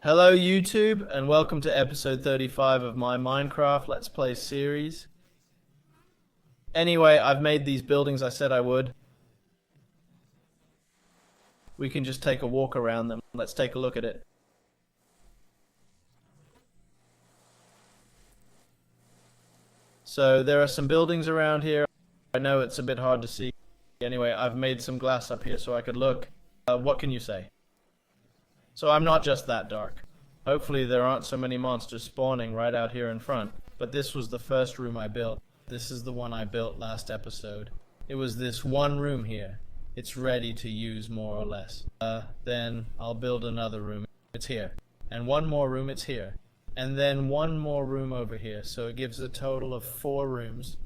Hello YouTube, and welcome to episode 35 of my Minecraft Let's Play series. Anyway, I've made these buildings I said I would. We can just take a walk around them. Let's take a look at it. So there are some buildings around here. I know it's a bit hard to see. Anyway, I've made some glass up here so I could look. What can you say? So I'm not just that dark. Hopefully there aren't so many monsters spawning right out here in front. But this was the first room I built. This is the one I built last episode. It was this one room here. It's ready to use more or less. Then I'll build another room. It's here. And one more room, it's here. And then one more room over here. So it gives a total of 4 rooms.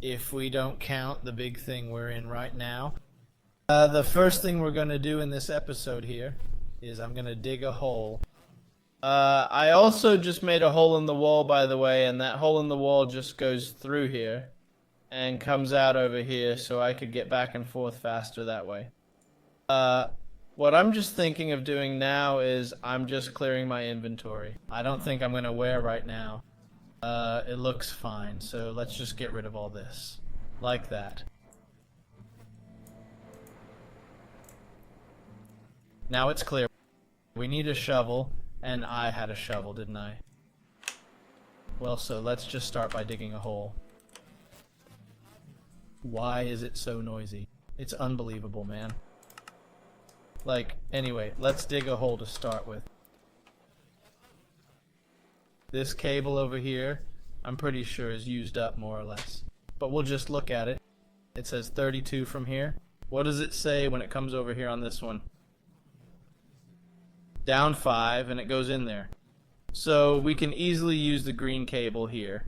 If we don't count the big thing we're in right now. The first thing we're going to do in this episode here is I'm going to dig a hole. I also just made a hole in the wall, by the way, and that hole in the wall just goes through here and comes out over here so I could get back and forth faster that way. What I'm just thinking of doing now is I'm just clearing my inventory. I don't think I'm going to wear right now. It looks fine, so let's just get rid of all this. Like that. Now it's clear. We need a shovel, and I had a shovel, didn't I? Well, so let's just start by digging a hole. Why is it so noisy? It's unbelievable, man. Like, anyway, let's dig a hole to start with. This cable over here, I'm pretty sure is used up more or less. But we'll just look at it. It says 32 from here. What does it say when it comes over here on this one? Down 5, and it goes in there. So we can easily use the green cable here.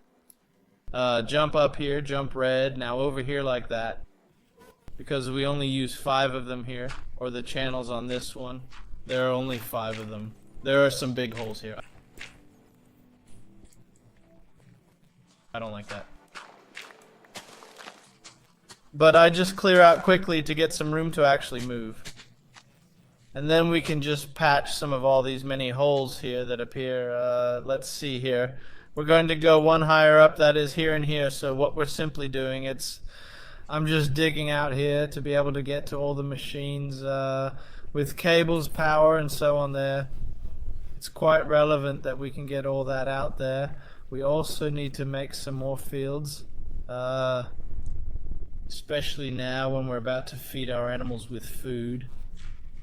Jump up here, jump red, now over here like that. Because we only use 5 of them here, or the channels on this one. There are only 5 of them. There are some big holes here. I don't like that. But I just clear out quickly to get some room to actually move. And then we can just patch some of all these many holes here that appear. Let's see here. We're going to go one higher up, that is here and here. So what we're simply doing, I'm just digging out here to be able to get to all the machines with cables, power, and so on there. It's quite relevant that we can get all that out there. We also need to make some more fields, especially now when we're about to feed our animals with food.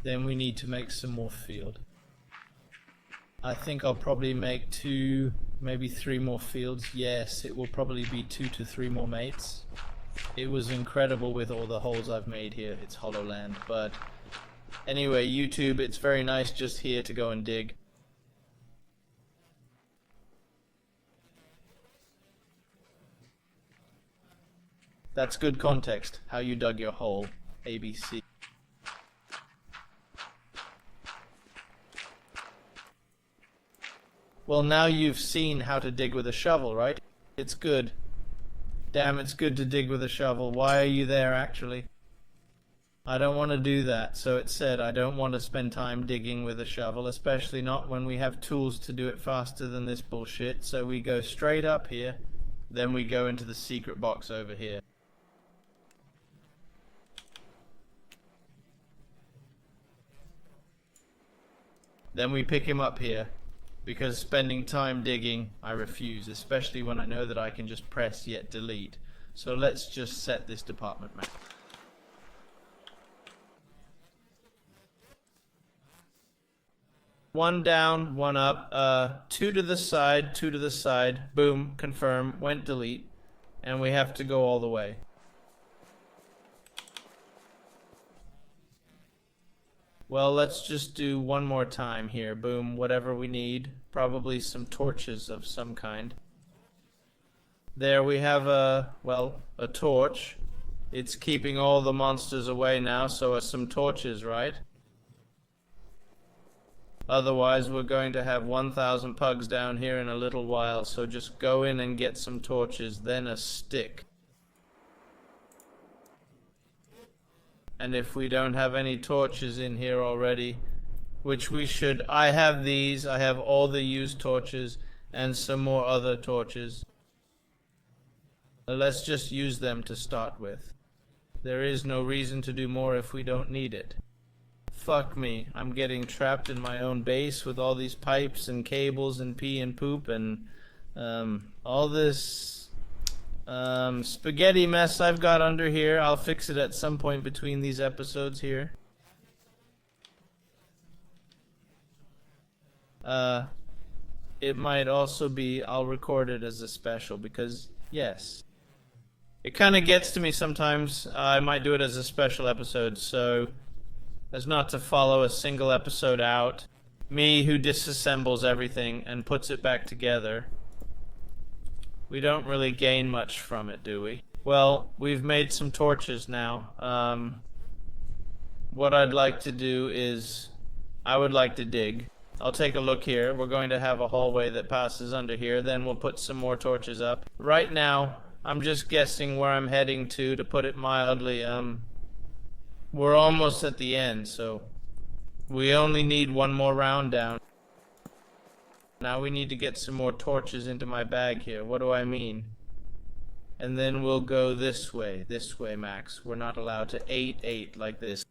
Then we need to make some more field. I think I'll probably make 2, maybe 3 more fields. Yes, it will probably be 2 to 3 more mates. It was incredible with all the holes I've made here. It's hollow land. But anyway, YouTube, it's very nice just here to go and dig. That's good context, how you dug your hole. ABC. Well, now you've seen how to dig with a shovel, right? It's good. Damn, it's good to dig with a shovel. Why are you there, actually? I don't want to do that. So it said I don't want to spend time digging with a shovel, especially not when we have tools to do it faster than this bullshit. So we go straight up here, then we go into the secret box over here. Then we pick him up here. Because spending time digging, I refuse, especially when I know that I can just press yet delete. So let's just set this department map. One down, one up, 2 to the side, 2 to the side, boom, confirm, went delete, and we have to go all the way. Well, let's just do one more time here. Boom, whatever we need. Probably some torches of some kind. There we have a torch. It's keeping all the monsters away now, so some torches, right? Otherwise, we're going to have 1,000 pugs down here in a little while, so just go in and get some torches, then a stick. And if we don't have any torches in here already, which we should. I have these. I have all the used torches and some more other torches. Let's just use them to start with. There is no reason to do more if we don't need it. Fuck me, I'm getting trapped in my own base with all these pipes and cables and pee and poop and all this spaghetti mess I've got under here. I'll fix it at some point between these episodes here. It might also be, I'll record it as a special because, yes. It kind of gets to me sometimes. I might do it as a special episode, so as not to follow a single episode out. Me who disassembles everything and puts it back together. We don't really gain much from it, do we? Well, we've made some torches now. What I'd like to do is, I would like to dig. I'll take a look here. We're going to have a hallway that passes under here. Then we'll put some more torches up. Right now, I'm just guessing where I'm heading to put it mildly. We're almost at the end, so we only need one more round down. Now we need to get some more torches into my bag here. What do I mean? And then we'll go this way, Max. We're not allowed to 8 like this.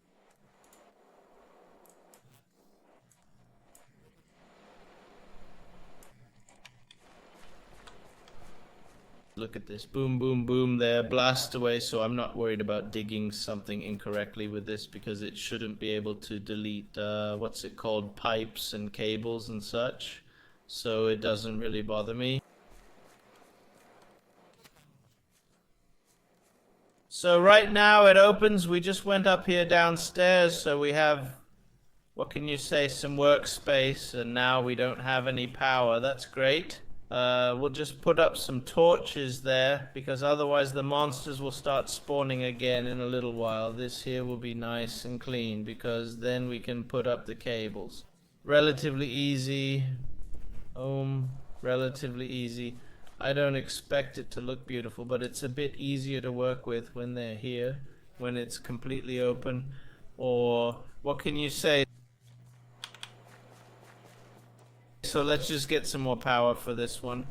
Look at this, boom, boom, boom there, blast away, so I'm not worried about digging something incorrectly with this because it shouldn't be able to delete, what's it called, pipes and cables and such, so it doesn't really bother me. So right now it opens, we just went up here downstairs, so we have, what can you say, some workspace, and now we don't have any power. That's great. We'll just put up some torches there, because otherwise the monsters will start spawning again in a little while. This here will be nice and clean, because then we can put up the cables. Relatively easy. Relatively easy. I don't expect it to look beautiful, but it's a bit easier to work with when they're here, when it's completely open. Or, what can you say? So let's just get some more power for this one.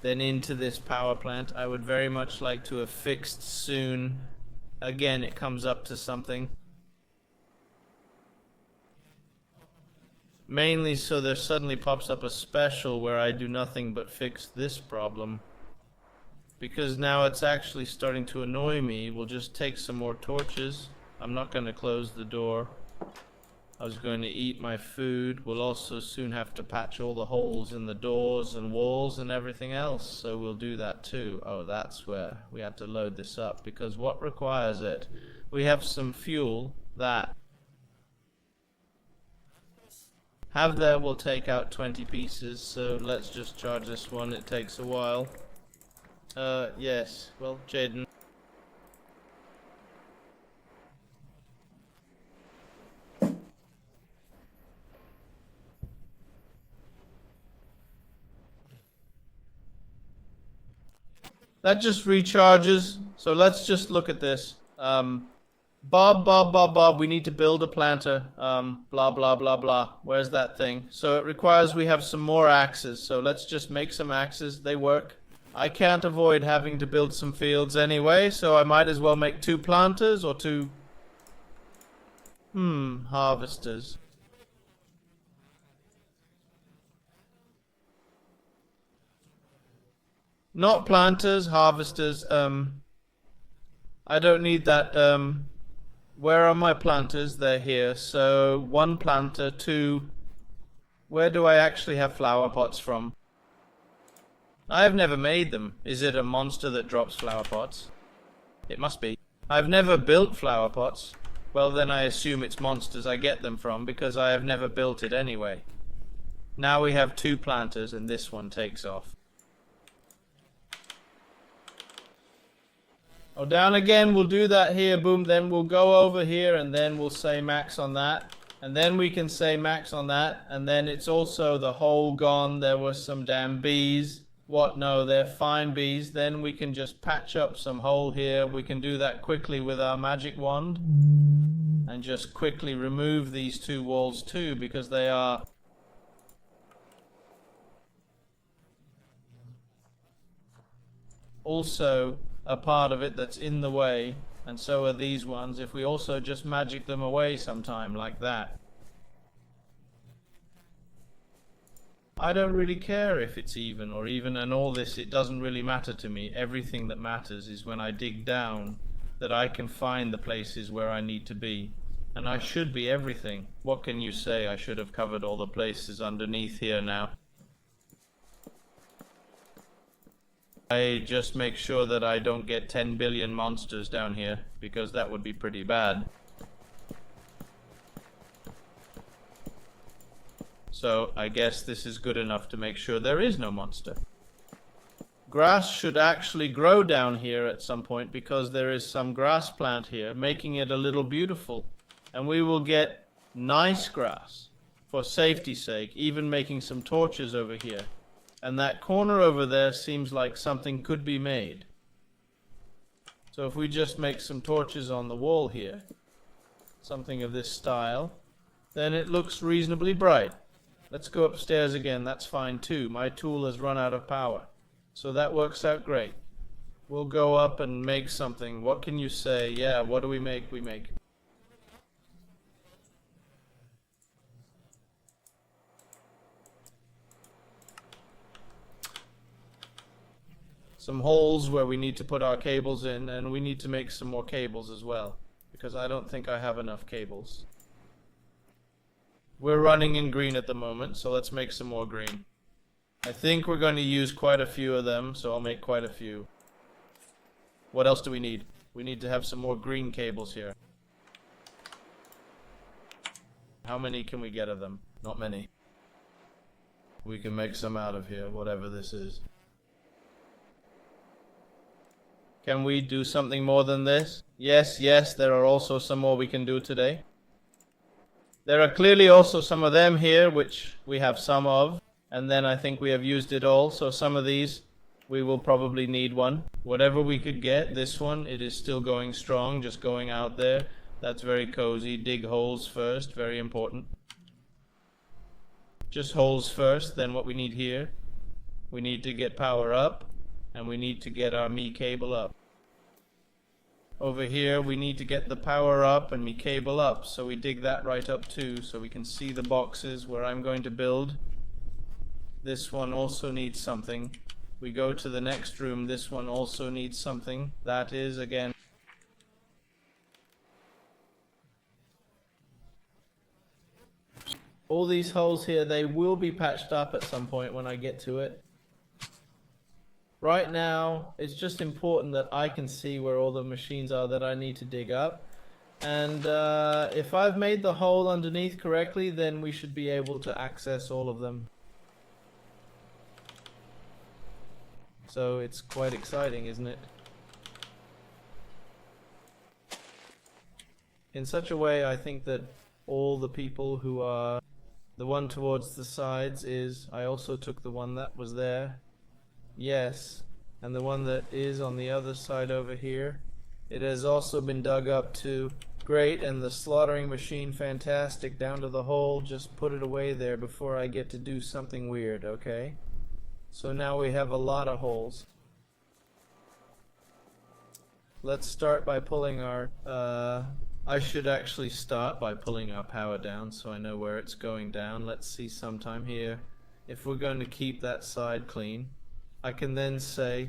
Then into this power plant. I would very much like to have fixed soon. Again, it comes up to something. Mainly so there suddenly pops up a special where I do nothing but fix this problem. Because now it's actually starting to annoy me. We'll just take some more torches. I'm not going to close the door. I was going to eat my food. We'll also soon have to patch all the holes in the doors and walls and everything else, so we'll do that too. Oh, that's where we have to load this up, because what requires it? We have some fuel that have there will take out 20 pieces, so let's just charge this one. It takes a while. Yes, well, Jaden. That just recharges, so let's just look at this. Bob, we need to build a planter, blah, blah, blah, blah. Where's that thing? So it requires we have some more axes, so let's just make some axes. They work. I can't avoid having to build some fields anyway, so I might as well make 2 planters or 2... harvesters. Not planters, harvesters. I don't need that. Where are my planters? They're here. So 1 planter, 2. Where do I actually have flower pots from? I've never made them. Is it a monster that drops flower pots? It must be. I've never built flower pots. Well, then I assume it's monsters I get them from, because I have never built it anyway. Now we have 2 planters and this one takes off. Oh, down again, we'll do that here, boom, then we'll go over here and then we'll say max on that. And then we can say max on that, and then it's also the hole gone, there were some damn bees. What, no, they're fine bees. Then we can just patch up some hole here. We can do that quickly with our magic wand. and just quickly remove these two walls too, because they are also a part of it that's in the way, and so are these ones. If we also just magic them away sometime like that. I don't really care if it's even or even, and all this, it doesn't really matter to me. Everything that matters is when I dig down that I can find the places where I need to be. And I should be everything. What can you say? I should have covered all the places underneath here now. I just make sure that I don't get 10 billion monsters down here, because that would be pretty bad. So I guess this is good enough to make sure there is no monster. Grass should actually grow down here at some point, because there is some grass plant here, making it a little beautiful. And we will get nice grass for safety's sake, even making some torches over here. And that corner over there seems like something could be made. So if we just make some torches on the wall here, something of this style, then it looks reasonably bright. Let's go upstairs again. That's fine too. My tool has run out of power, so that works out great. We'll go up and make something. What can you say? Yeah, what do we make? We make some holes where we need to put our cables in, and we need to make some more cables as well, because I don't think I have enough cables. We're running in green at the moment, so let's make some more green. I think we're going to use quite a few of them, so I'll make quite a few. What else do we need? We need to have some more green cables here. How many can we get of them? Not many. We can make some out of here, whatever this is. Can we do something more than this? Yes, yes, there are also some more we can do today. There are clearly also some of them here, which we have some of, and then I think we have used it all, so some of these we will probably need one. Whatever we could get, this one, it is still going strong, just going out there. That's very cozy. Dig holes first, very important. Just holes first, then what we need here, we need to get power up, and we need to get our me cable up. Over here we need to get the power up and me cable up, so we dig that right up too, so we can see the boxes where I'm going to build. This one also needs something. We go to the next room, this one also needs something. That is, again, all these holes here, they will be patched up at some point when I get to it. Right now, it's just important that I can see where all the machines are that I need to dig up. And if I've made the hole underneath correctly, then we should be able to access all of them. So it's quite exciting, isn't it? In such a way, I think that all the people who are... The one towards the sides is... I also took the one that was there. Yes, and the one that is on the other side over here, it has also been dug up too. Great, and the slaughtering machine, fantastic, down to the hole. Just put it away there before I get to do something weird, okay? So now we have a lot of holes. Let's start by pulling our, I should actually start by pulling our power down so I know where it's going down. Let's see sometime here. If we're going to keep that side clean, I can then say,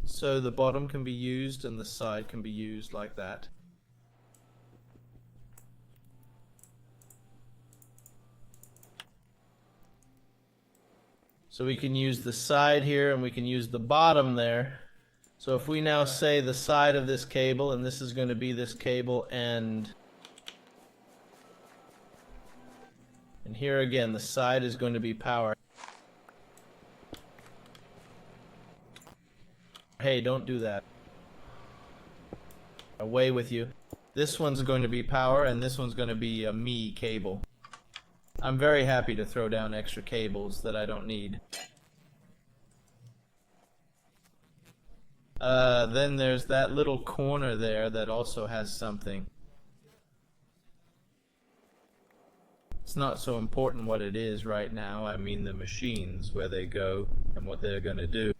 so the bottom can be used and the side can be used like that. So we can use the side here and we can use the bottom there. So if we now say the side of this cable, and this is going to be this cable, and here again the side is going to be power. Hey, don't do that. Away with you. This one's going to be power, and this one's going to be a me cable. I'm very happy to throw down extra cables that I don't need. Then there's that little corner there that also has something. It's not so important what it is right now. I mean the machines, where they go and what they're going to do.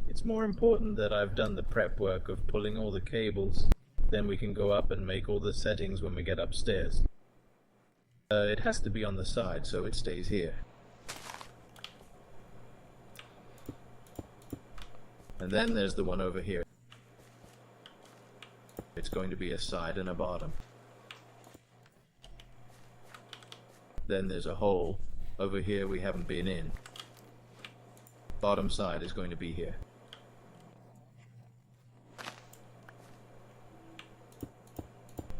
It's more important that I've done the prep work of pulling all the cables. Then we can go up and make all the settings when we get upstairs. It has to be on the side so it stays here. And then there's the one over here. It's going to be a side and a bottom. Then there's a hole over here we haven't been in. Bottom side is going to be here.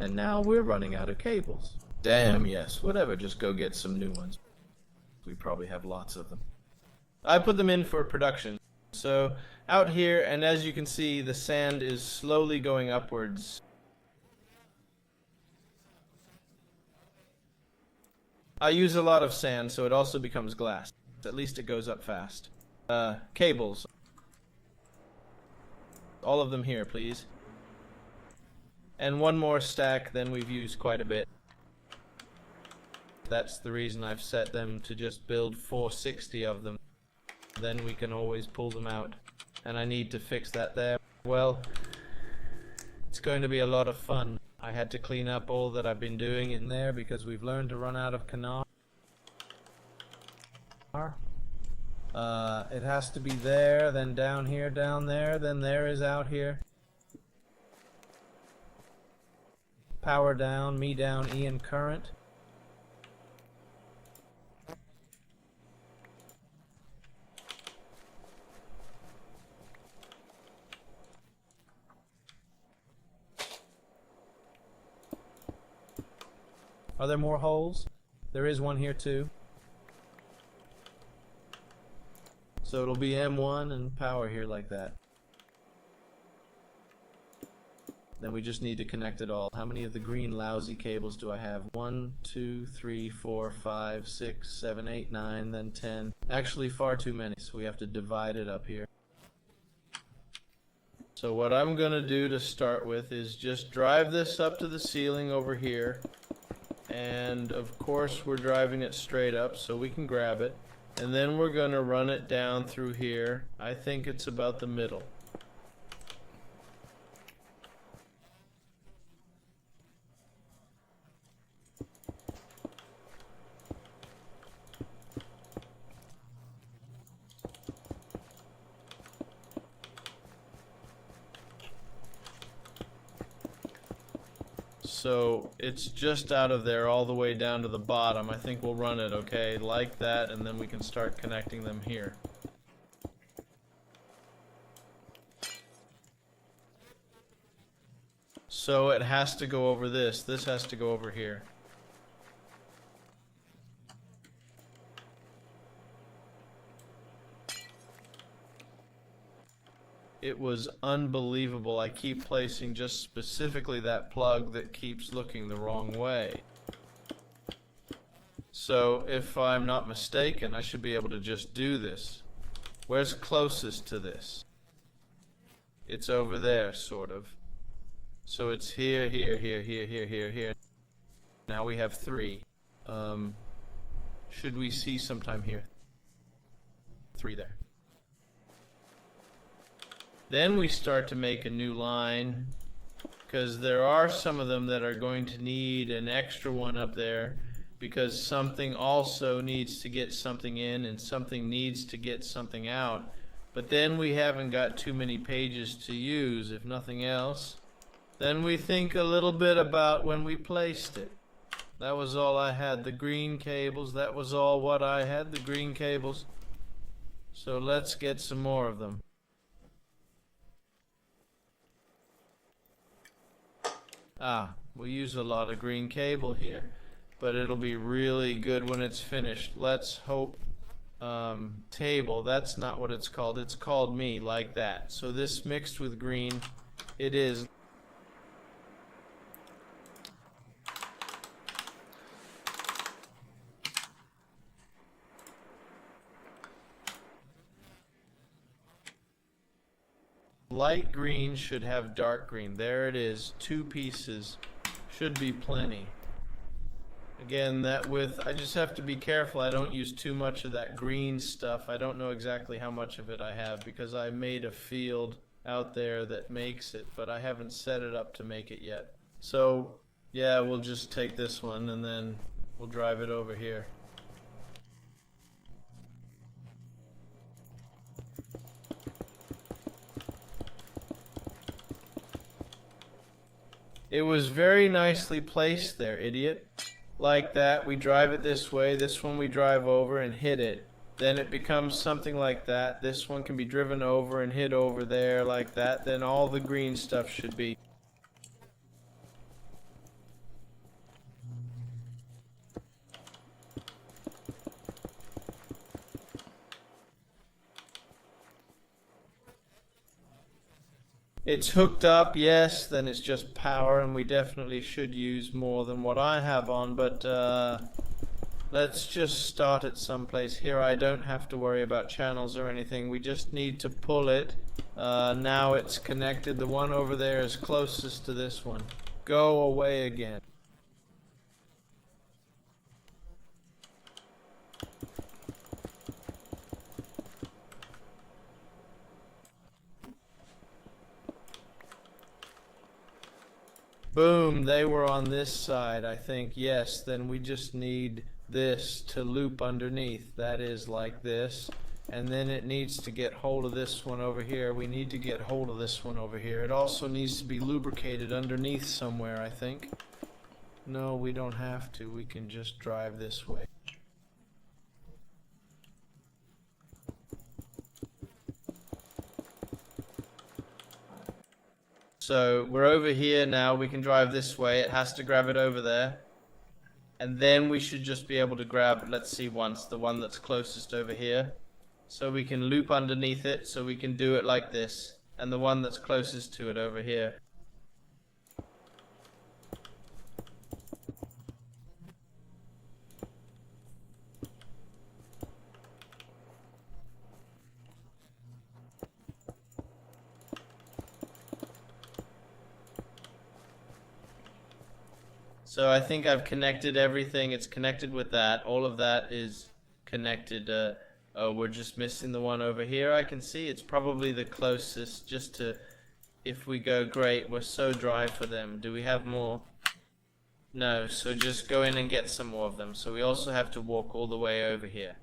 And now we're running out of cables. Damn, yes, whatever, just go get some new ones. We probably have lots of them. I put them in for production. So, out here, and as you can see, the sand is slowly going upwards. I use a lot of sand, so it also becomes glass. At least it goes up fast. Cables. All of them here, please. And one more stack, then we've used quite a bit. That's the reason I've set them to just build 460 of them. Then we can always pull them out. And I need to fix that there. Well, it's going to be a lot of fun. I had to clean up all that I've been doing in there because we've learned to run out of canard. It has to be there, then down here, down there, then there is out here. Power down, me down, Ian current. Are there more holes? There is one here too. So it'll be M1 and power here like that. Then we just need to connect it all. How many of the green lousy cables do I have? 1, 2, 3, 4, 5, 6, 7, 8, 9, then 10. Actually far too many, so we have to divide it up here. So what I'm gonna do to start with is just drive this up to the ceiling over here. And of course we're driving it straight up so we can grab it. And then we're gonna run it down through here. I think it's about the middle. So it's just out of there all the way down to the bottom. I think we'll run it, okay, like that, and then we can start connecting them here. So it has to go over this. This has to go over here. It was unbelievable. I keep placing just specifically that plug that keeps looking the wrong way. So if I'm not mistaken, I should be able to just do this. Where's closest to this? It's over there, sort of. So it's here, here, here, here, here, here, here. Now we have 3. Should we see sometime here? 3 there. Then we start to make a new line, because there are some of them that are going to need an extra one up there, because something also needs to get something in and something needs to get something out. But then we haven't got too many pages to use, if nothing else. Then we think a little bit about when we placed it. That was all I had, the green cables. That was all what I had, the green cables. So let's get some more of them. We use a lot of green cable here, but it'll be really good when it's finished. Let's hope. Table, that's not what it's called. It's called me, like that. So this mixed with green, it is. Light green should have dark green. There it is. 2 pieces. Should be plenty. Again, that with, I just have to be careful I don't use too much of that green stuff. I don't know exactly how much of it I have because I made a field out there that makes it, but I haven't set it up to make it yet. So, yeah, we'll just take this one and then we'll drive it over here. It was very nicely placed there, idiot. Like that, we drive it this way, this one we drive over and hit it. Then it becomes something like that. This one can be driven over and hit over there like that. Then all the green stuff should be. It's hooked up, yes, then it's just power, and we definitely should use more than what I have on, but let's just start at someplace here. I don't have to worry about channels or anything. We just need to pull it. Now it's connected. The one over there is closest to this one. Go away again. Boom, they were on this side, I think. Yes, then we just need this to loop underneath. That is like this. And then it needs to get hold of this one over here. We need to get hold of this one over here. It also needs to be lubricated underneath somewhere, I think. No, we don't have to. We can just drive this way. So we're over here now, we can drive this way, it has to grab it over there. And then we should just be able to grab, let's see once, the one that's closest over here. So we can loop underneath it, so we can do it like this. And the one that's closest to it over here. So I think I've connected everything. It's connected with that. All of that is connected. Oh, we're just missing the one over here. I can see it's probably the closest. Just to, if we go, great. We're so dry for them. Do we have more? No, so just go in and get some more of them. So we also have to walk all the way over here.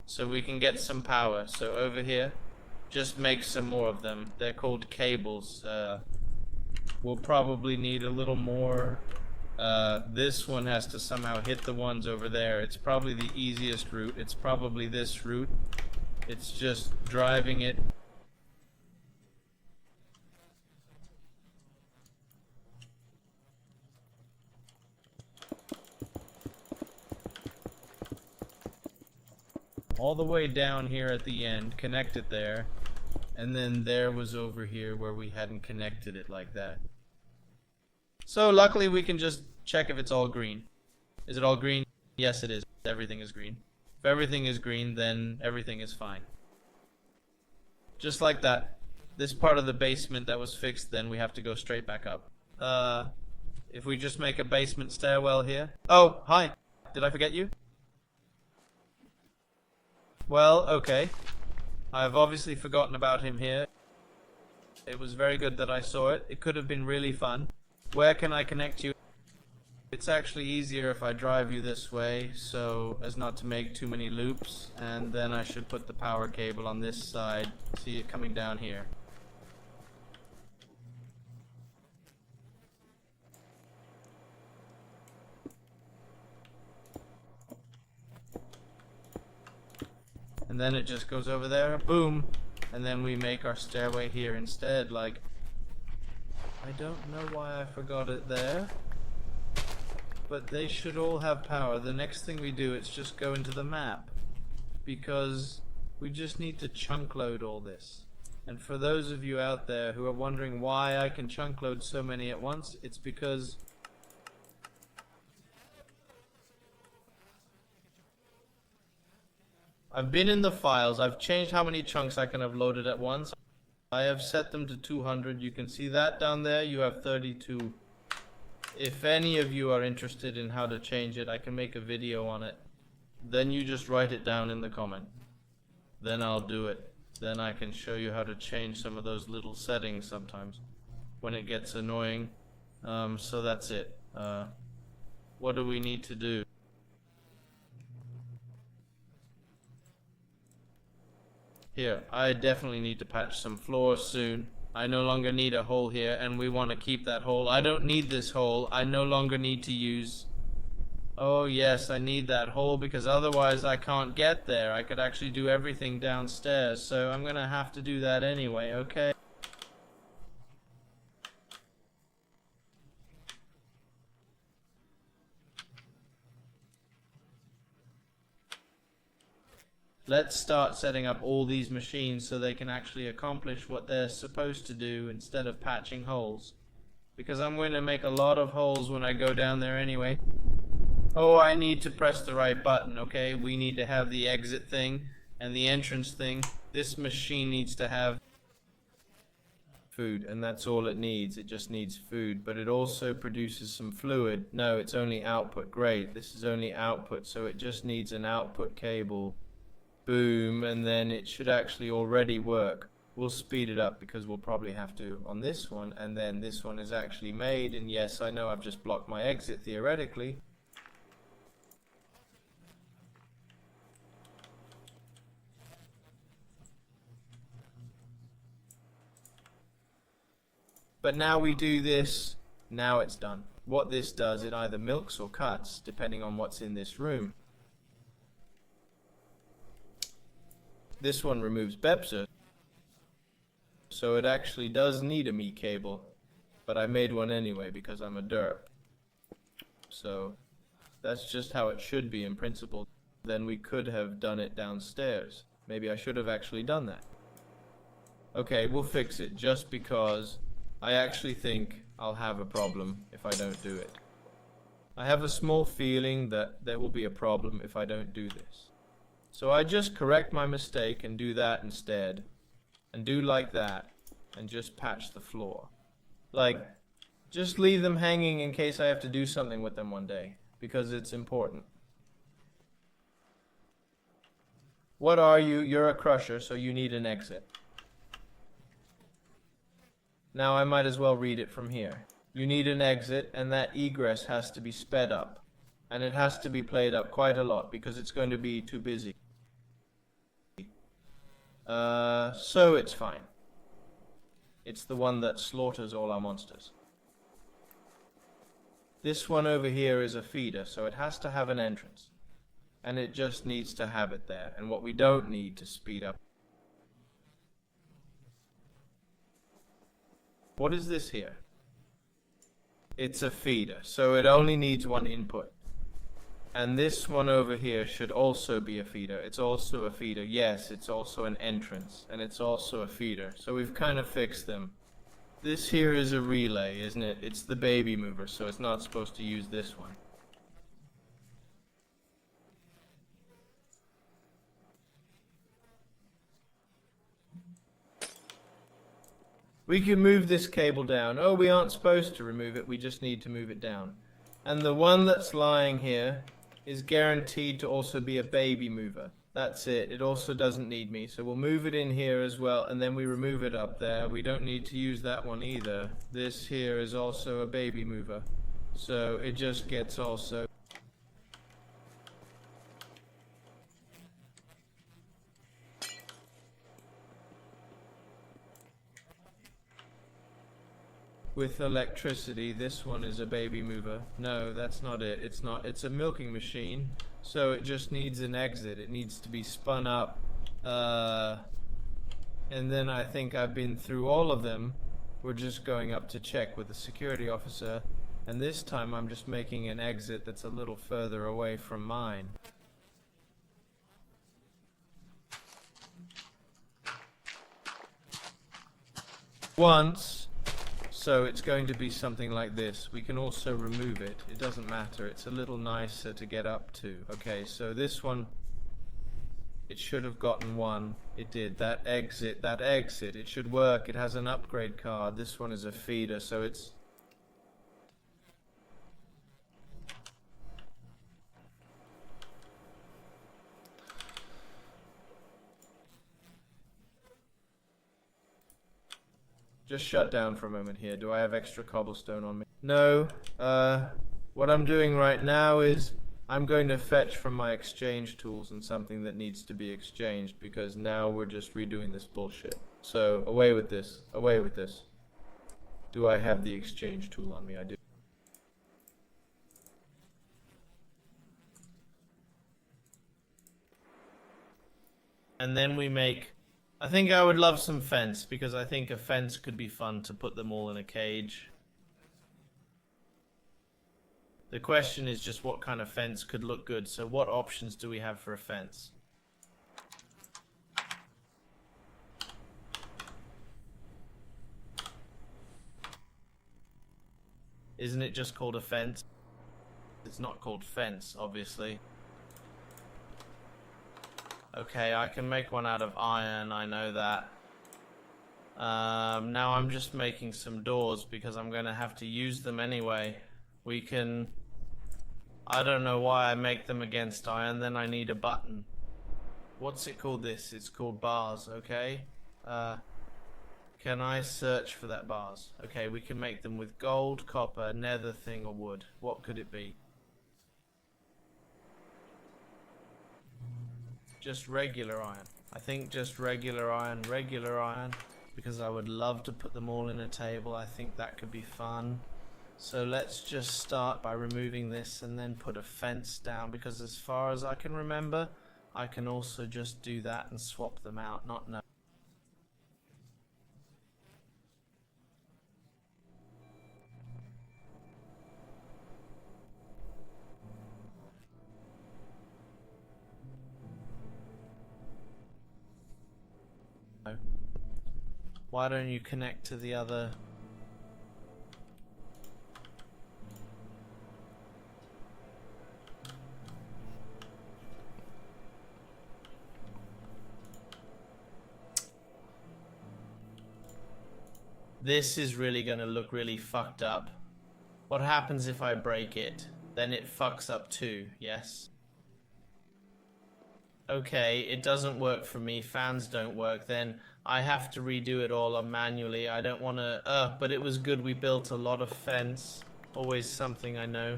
So we can get some power. So over here. Just make some more of them. They're called cables. We'll probably need a little more. This one has to somehow hit the ones over there. It's probably the easiest route. It's probably this route. It's just driving it. All the way down here at the end, connect it there. And then there was over here where we hadn't connected it like that. So luckily we can just check if it's all green. Is it all green? Yes, it is. Everything is green. If everything is green, then everything is fine. Just like that. This part of the basement that was fixed, then we have to go straight back up. If we just make a basement stairwell here. Oh, hi. Did I forget you? Well, okay. I've obviously forgotten about him here. It was very good that I saw it. It could have been really fun. Where can I connect you? It's actually easier if I drive you this way, so as not to make too many loops. And then I should put the power cable on this side. See it coming down here. And then it just goes over there, boom, and then we make our stairway here instead. Like, I don't know why I forgot it there, but they should all have power. The next thing we do is just go into the map, because we just need to chunk load all this. And for those of you out there who are wondering why I can chunk load so many at once, it's because I've been in the files, I've changed how many chunks I can have loaded at once. I have set them to 200. You can see that down there. You have 32. If any of you are interested in how to change it, I can make a video on it. Then you just write it down in the comment. Then I'll do it. Then I can show you how to change some of those little settings sometimes when it gets annoying. So that's it. What do we need to do? Here, I definitely need to patch some floors soon. I no longer need a hole here, and we want to keep that hole. I don't need this hole. I no longer need to use... Oh yes, I need that hole because otherwise I can't get there. I could actually do everything downstairs, so I'm gonna have to do that anyway, okay? Let's start setting up all these machines so they can actually accomplish what they're supposed to do instead of patching holes. Because I'm going to make a lot of holes when I go down there anyway. Oh, I need to press the right button, okay? We need to have the exit thing and the entrance thing. This machine needs to have food, and that's all it needs. It just needs food, but it also produces some fluid. No, it's only output. Great, this is only output, so it just needs an output cable. Boom, and then it should actually already work. We'll speed it up because we'll probably have to on this one, and then this one is actually made, and yes, I know I've just blocked my exit theoretically. But now we do this, now it's done. What this does, it either milks or cuts, depending on what's in this room. This one removes Bepsa, so it actually does need a meat cable, but I made one anyway because I'm a derp. So that's just how it should be in principle. Then we could have done it downstairs. Maybe I should have actually done that. Okay, we'll fix it just because I actually think I'll have a problem if I don't do it. I have a small feeling that there will be a problem if I don't do this. So I just correct my mistake and do that instead. And do like that. And just patch the floor. Like, just leave them hanging in case I have to do something with them one day. Because it's important. What are you? You're a crusher, so you need an exit. Now I might as well read it from here. You need an exit, and that egress has to be sped up. And it has to be played up quite a lot because it's going to be too busy. So it's fine. It's the one that slaughters all our monsters. This one over here is a feeder, so it has to have an entrance. And it just needs to have it there. And what we don't need to speed up. What is this here? It's a feeder, so it only needs one input. And this one over here should also be a feeder. It's also a feeder. Yes, it's also an entrance. And it's also a feeder. So we've kind of fixed them. This here is a relay, isn't it? It's the baby mover, so it's not supposed to use this one. We can move this cable down. Oh, we aren't supposed to remove it. We just need to move it down. And the one that's lying here is guaranteed to also be a baby mover. That's it. It also doesn't need me. So we'll move it in here as well, and then we remove it up there. We don't need to use that one either. This here is also a baby mover. So it just gets also... with electricity. This one is a baby mover. No, that's not it. It's not. It's a milking machine. So it just needs an exit. It needs to be spun up. And then I think I've been through all of them. We're just going up to check with the security officer. And this time I'm just making an exit that's a little further away from mine. Once. So it's going to be something like this. We can also remove it. It doesn't matter. It's a little nicer to get up to. Okay, so this one... It should have gotten one. It did. That exit, it should work. It has an upgrade card. This one is a feeder, so it's... Just shut down for a moment here. Do I have extra cobblestone on me? No. What I'm doing right now is I'm going to fetch from my exchange tools and something that needs to be exchanged, because now we're just redoing this bullshit. So away with this. Away with this. Do I have the exchange tool on me? I do. And then we make... I think I would love some fence, because I think a fence could be fun to put them all in a cage. The question is just what kind of fence could look good. So what options do we have for a fence? Isn't it just called a fence? It's not called fence, obviously. Okay, I can make one out of iron, I know that. Now I'm just making some doors because I'm going to have to use them anyway. We can... I don't know why I make them against iron, then I need a button. What's it called this? It's called bars, okay? Can I search for that bars? Okay, we can make them with gold, copper, nether thing, or wood. What could it be? Just regular iron. I think just regular iron, because I would love to put them all in a table. I think that could be fun. So let's just start by removing this and then put a fence down, because as far as I can remember, I can also just do that and swap them out, not know. Why don't you connect to the other? This is really gonna look really fucked up. What happens if I break it? Then it fucks up too, yes? Okay, it doesn't work for me, fans don't work, then I have to redo it all manually. I don't want to... but it was good we built a lot of fence. Always something I know.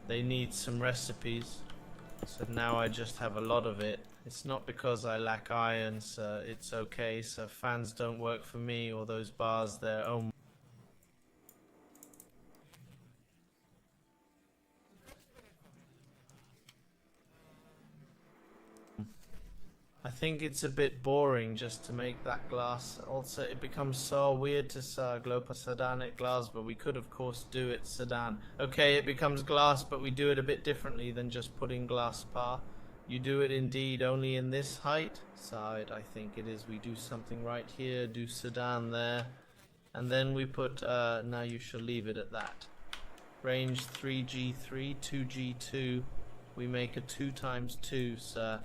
They need some recipes. So now I just have a lot of it. It's not because I lack iron, so it's okay. So fans don't work for me, or those bars there. Oh. I think it's a bit boring just to make that glass. Also, it becomes so weird to glopa sedanic glass, but we could of course do it sedan. Okay, it becomes glass, but we do it a bit differently than just putting glass par. You do it indeed only in this height side, I think it is. We do something right here, do sedan there, and then we put, now you shall leave it at that. Range 3G3, 2G2, we make a 2 times 2, so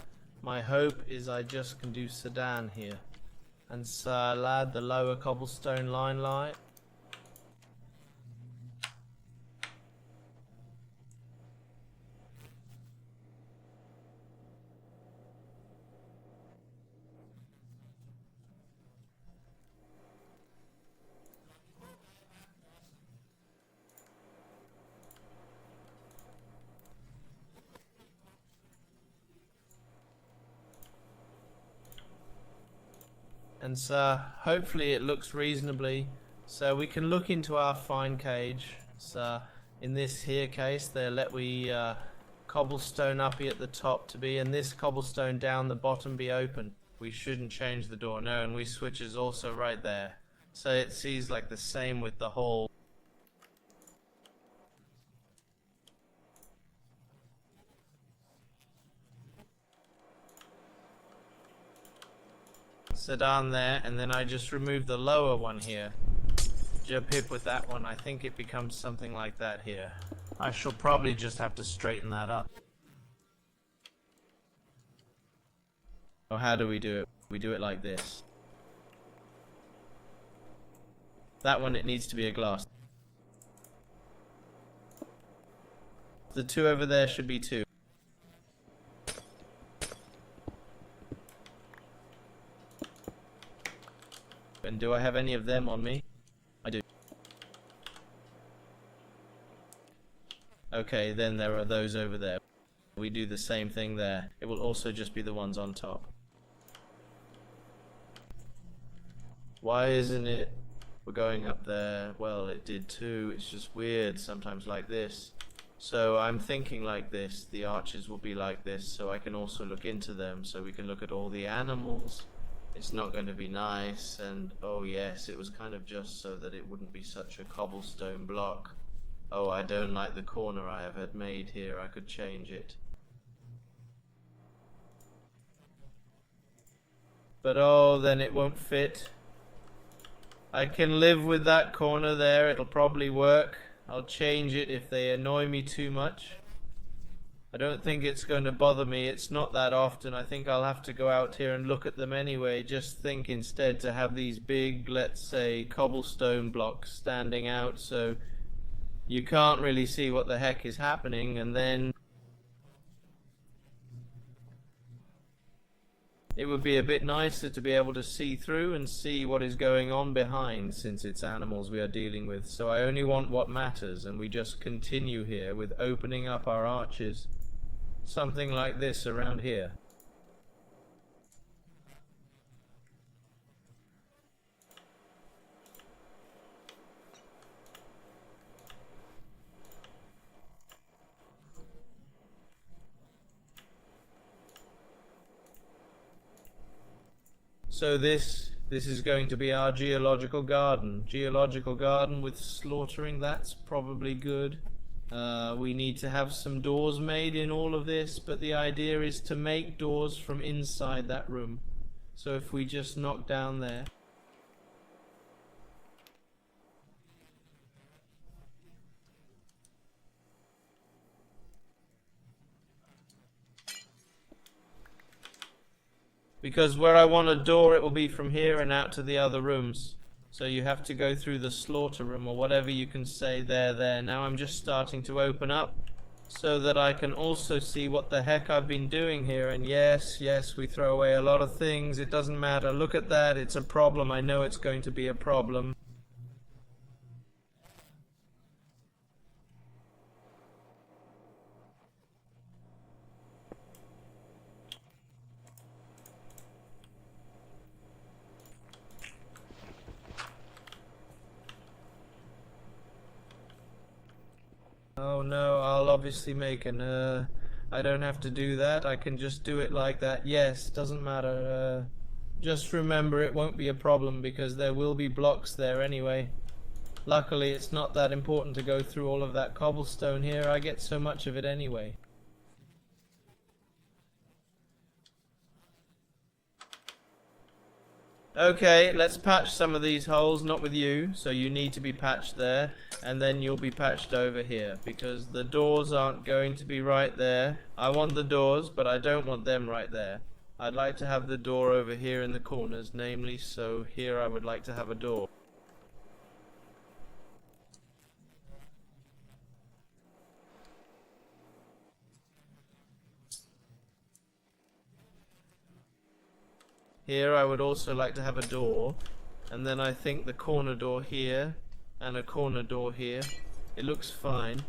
my hope is I just can do sedan here. And so lad, the lower cobblestone line light. And so hopefully it looks reasonably, so we can look into our fine cage. So in this here case they let we cobblestone up here at the top to be, and this cobblestone down the bottom be open. We shouldn't change the door, no, and we switches also right there, so it sees like the same with the whole. Sedan there, and then I just remove the lower one here. Jump hip with that one. I think it becomes something like that here. I shall probably just have to straighten that up. Or how do we do it? We do it like this. That one, it needs to be a glass. The two over there should be two. And do I have any of them on me? I do. Okay, then there are those over there. We do the same thing there. It will also just be the ones on top. Why isn't it? We're going up there. Well, it did too. It's just weird sometimes like this. So I'm thinking like this. The arches will be like this, so I can also look into them, so we can look at all the animals. It's not going to be nice, and oh yes, it was kind of just so that it wouldn't be such a cobblestone block. Oh, I don't like the corner I have had made here. I could change it. But oh, then it won't fit. I can live with that corner there. It'll probably work. I'll change it if they annoy me too much. I don't think it's going to bother me. It's not that often. I think I'll have to go out here and look at them anyway. Just think instead to have these big, let's say, cobblestone blocks standing out so you can't really see what the heck is happening, and then it would be a bit nicer to be able to see through and see what is going on behind, since it's animals we are dealing with. So I only want what matters, and we just continue here with opening up our arches. Something like this around here. So this is going to be our geological garden. Geological garden with slaughtering, that's probably good. We need to have some doors made in all of this, but the idea is to make doors from inside that room. So if we just knock down there. Because where I want a door, it will be from here and out to the other rooms. So you have to go through the slaughter room, or whatever you can say there. Now I'm just starting to open up so that I can also see what the heck I've been doing here. And yes, we throw away a lot of things. It doesn't matter. Look at that. It's a problem. I know it's going to be a problem. Oh no, I'll obviously make an I don't have to do that. I can just do it like that. Yes, doesn't matter. Just remember, it won't be a problem because there will be blocks there anyway. Luckily, it's not that important to go through all of that cobblestone here. I get so much of it anyway. Okay, let's patch some of these holes, not with you, so you need to be patched there, and then you'll be patched over here, because the doors aren't going to be right there. I want the doors, but I don't want them right there. I'd like to have the door over here in the corners, namely, so here I would like to have a door. Here I would also like to have a door, and then I think the corner door here and a corner door here. It looks fine.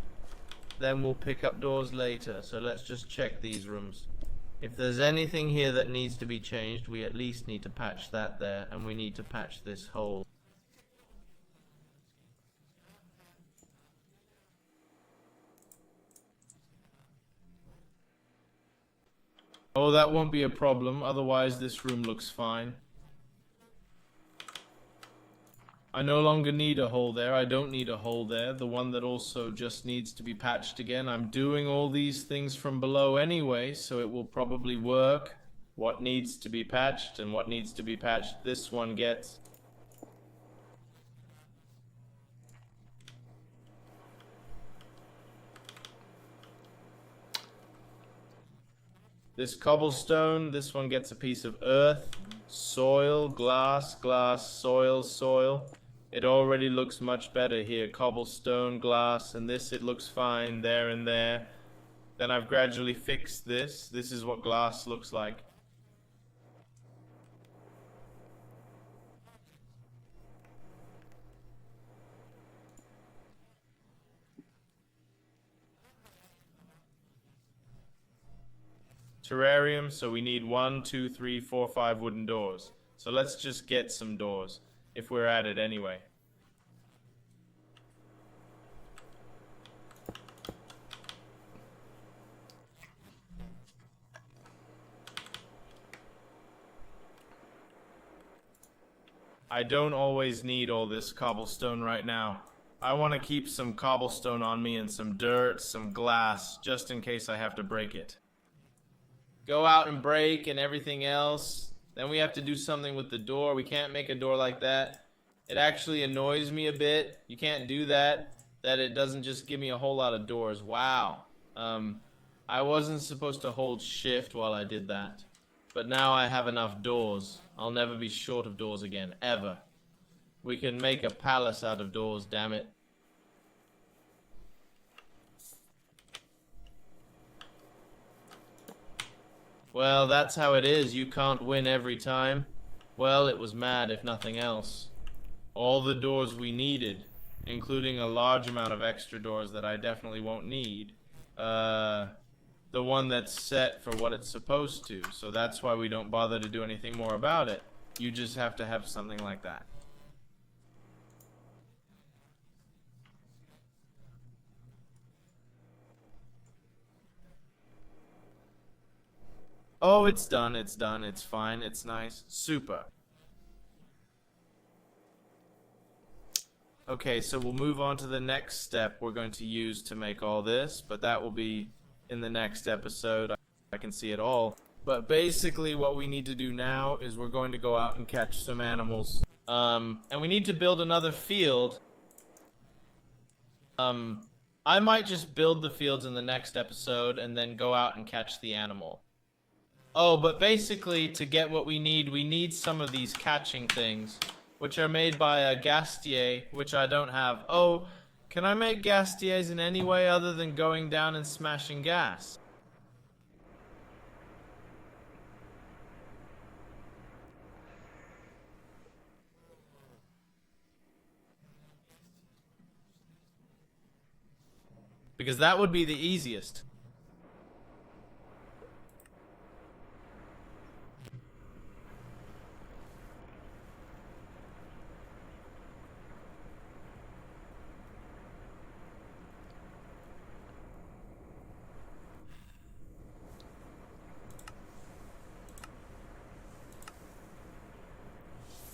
Then we'll pick up doors later, so let's just check these rooms. If there's anything here that needs to be changed, we at least need to patch that there, and we need to patch this hole. Oh, that won't be a problem, otherwise this room looks fine. I no longer need a hole there. I don't need a hole there. The one that also just needs to be patched again. I'm doing all these things from below anyway, so it will probably work. What needs to be patched and what needs to be patched, this one gets. This cobblestone, this one gets a piece of earth, soil, glass, glass, soil, soil. It already looks much better here. Cobblestone, glass, and this, it looks fine there and there. Then I've gradually fixed this. This is what glass looks like. Terrarium, so we need 1, 2, 3, 4, 5 wooden doors. So let's just get some doors, if we're at it anyway. I don't always need all this cobblestone right now. I want to keep some cobblestone on me and some dirt, some glass, just in case I have to break it. Go out and break and everything else. Then we have to do something with the door. We can't make a door like that. It actually annoys me a bit. You can't do that. That it doesn't just give me a whole lot of doors. Wow. I wasn't supposed to hold shift while I did that. But now I have enough doors. I'll never be short of doors again, ever. We can make a palace out of doors, damn it. Well, that's how it is. You can't win every time. Well, it was mad if nothing else. All the doors we needed, including a large amount of extra doors that I definitely won't need. The one that's set for what it's supposed to. So that's why we don't bother to do anything more about it. You just have to have something like that. Oh, it's done, it's fine, it's nice. Super. Okay, so we'll move on to the next step we're going to use to make all this, but that will be in the next episode. I can see it all. But basically what we need to do now is we're going to go out and catch some animals. And we need to build another field. I might just build the fields in the next episode and then go out and catch the animal. Oh, but basically, to get what we need some of these catching things, which are made by a Gastier, which I don't have. Oh, can I make Gastiers in any way other than going down and smashing gas? Because that would be the easiest.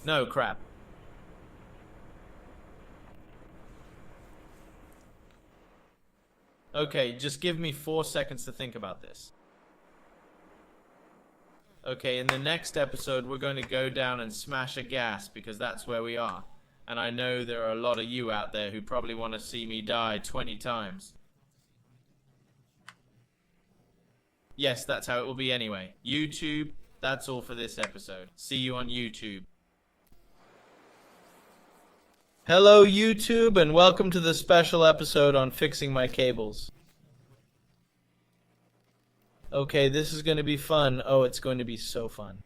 No, crap. Okay, just give me 4 seconds to think about this. Okay, in the next episode, we're going to go down and smash a gas, because that's where we are. And I know there are a lot of you out there who probably want to see me die 20 times. Yes, that's how it will be anyway. YouTube, that's all for this episode. See you on YouTube. Hello YouTube, and welcome to the special episode on fixing my cables. Okay, this is going to be fun. Oh, it's going to be so fun.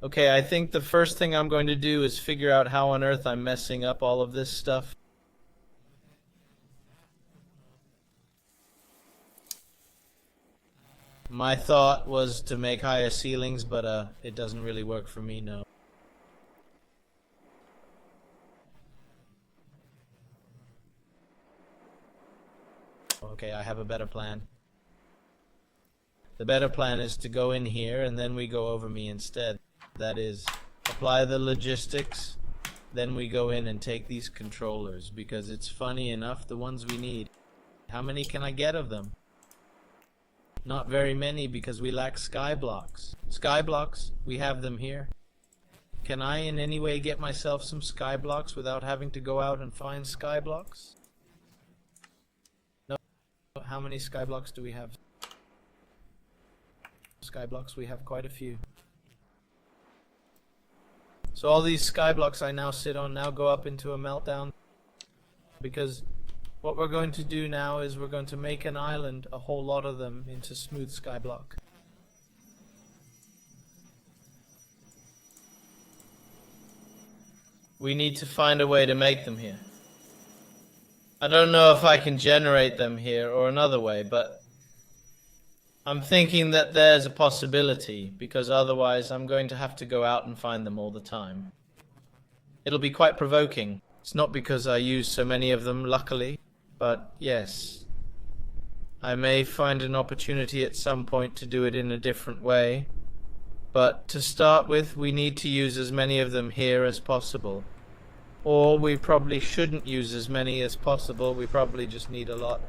Okay, I think the first thing I'm going to do is figure out how on earth I'm messing up all of this stuff. My thought was to make higher ceilings, but it doesn't really work for me, no. Okay, I have a better plan. The better plan is to go in here and then we go over me instead. That is, apply the logistics, then we go in and take these controllers, because it's funny enough, the ones we need. How many can I get of them? Not very many, because we lack sky blocks. Sky blocks, we have them here. Can I in any way get myself some sky blocks without having to go out and find sky blocks? No. How many skyblocks do we have? Skyblocks, we have quite a few. So all these skyblocks I now sit on now go up into a meltdown, because what we're going to do now is we're going to make an island, a whole lot of them, into smooth skyblock. We need to find a way to make them here. I don't know if I can generate them here or another way, but I'm thinking that there's a possibility, because otherwise I'm going to have to go out and find them all the time. It'll be quite provoking. It's not because I use so many of them, luckily, but yes. I may find an opportunity at some point to do it in a different way, but to start with, we need to use as many of them here as possible. Or we probably shouldn't use as many as possible, we probably just need a lot.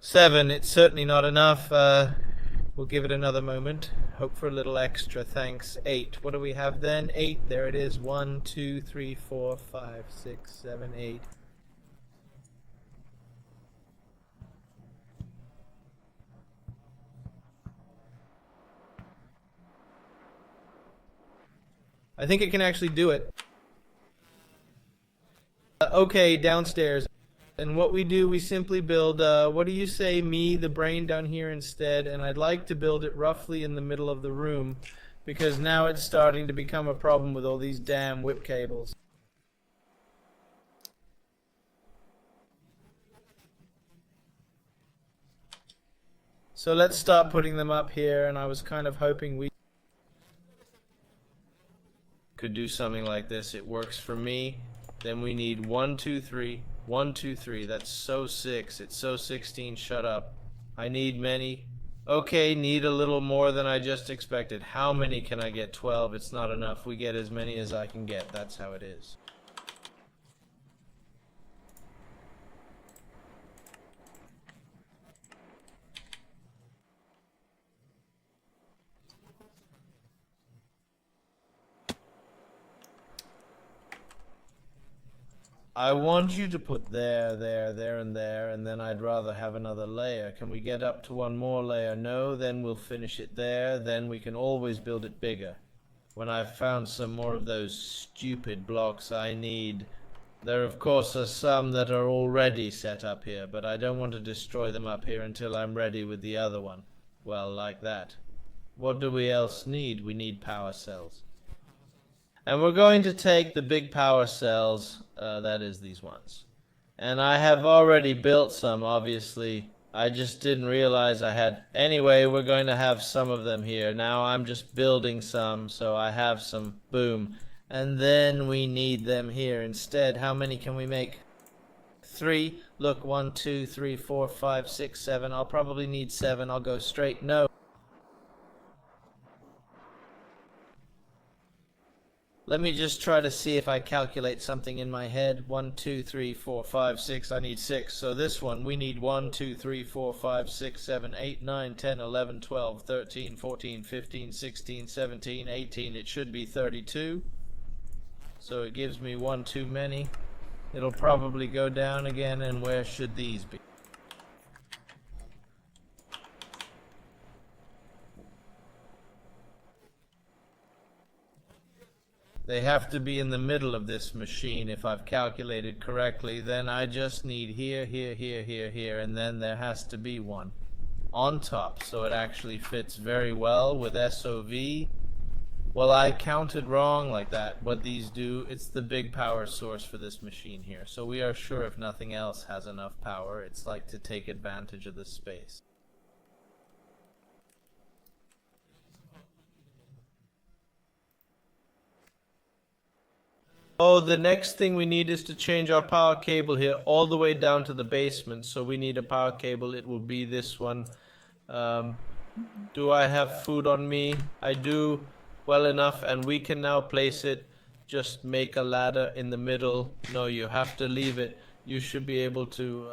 7, it's certainly not enough. We'll give it another moment. Hope for a little extra, thanks. 8, what do we have then? 8, there it is. 1, 2, 3, 4, 5, 6, 7, 8. I think it can actually do it. Okay, downstairs. And what we do, we simply build, what do you say, me, the brain down here instead, and I'd like to build it roughly in the middle of the room, because now it's starting to become a problem with all these damn whip cables. So let's start putting them up here, and I was kind of hoping we could do something like this. It works for me. Then we need 1, 2, 3. 1, 2, 3. That's so 6. It's so 16. Shut up. I need many. Okay, need a little more than I just expected. How many can I get? 12. It's not enough. We get as many as I can get. That's how it is. I want you to put there, there, and there, and then I'd rather have another layer. Can we get up to one more layer? No, then we'll finish it there. Then we can always build it bigger. When I've found some more of those stupid blocks I need. There, of course, are some that are already set up here, but I don't want to destroy them up here until I'm ready with the other one. Well, like that. What do we else need? We need power cells. And we're going to take the big power cells, that is these ones. And I have already built some, obviously. I just didn't realize I had. Anyway, we're going to have some of them here. Now I'm just building some, so I have some. Boom. And then we need them here instead. How many can we make? 3. Look, 1, 2, 3, 4, 5, 6, 7. I'll probably need 7. I'll go straight. No. Let me just try to see if I calculate something in my head. 1, 2, 3, 4, 5, 6. I need 6. So this one, we need 1, 2, 3, 4, 5, 6, 7, 8, 9, 10, 11, 12, 13, 14, 15, 16, 17, 18. It should be 32. So it gives me 1 too many. It'll probably go down again. And where should these be? They have to be in the middle of this machine if I've calculated correctly. Then I just need here, here, here, here, here, and then there has to be one on top, so it actually fits very well with SOV. Well, I counted wrong like that. What these do, it's the big power source for this machine here. So we are sure if nothing else has enough power, it's like to take advantage of the space. Oh, the next thing we need is to change our power cable here all the way down to the basement. So we need a power cable. It will be this one. Do I have food on me? I do. Well enough, and we can now place it. Just make a ladder in the middle. No, you have to leave it. You should be able to.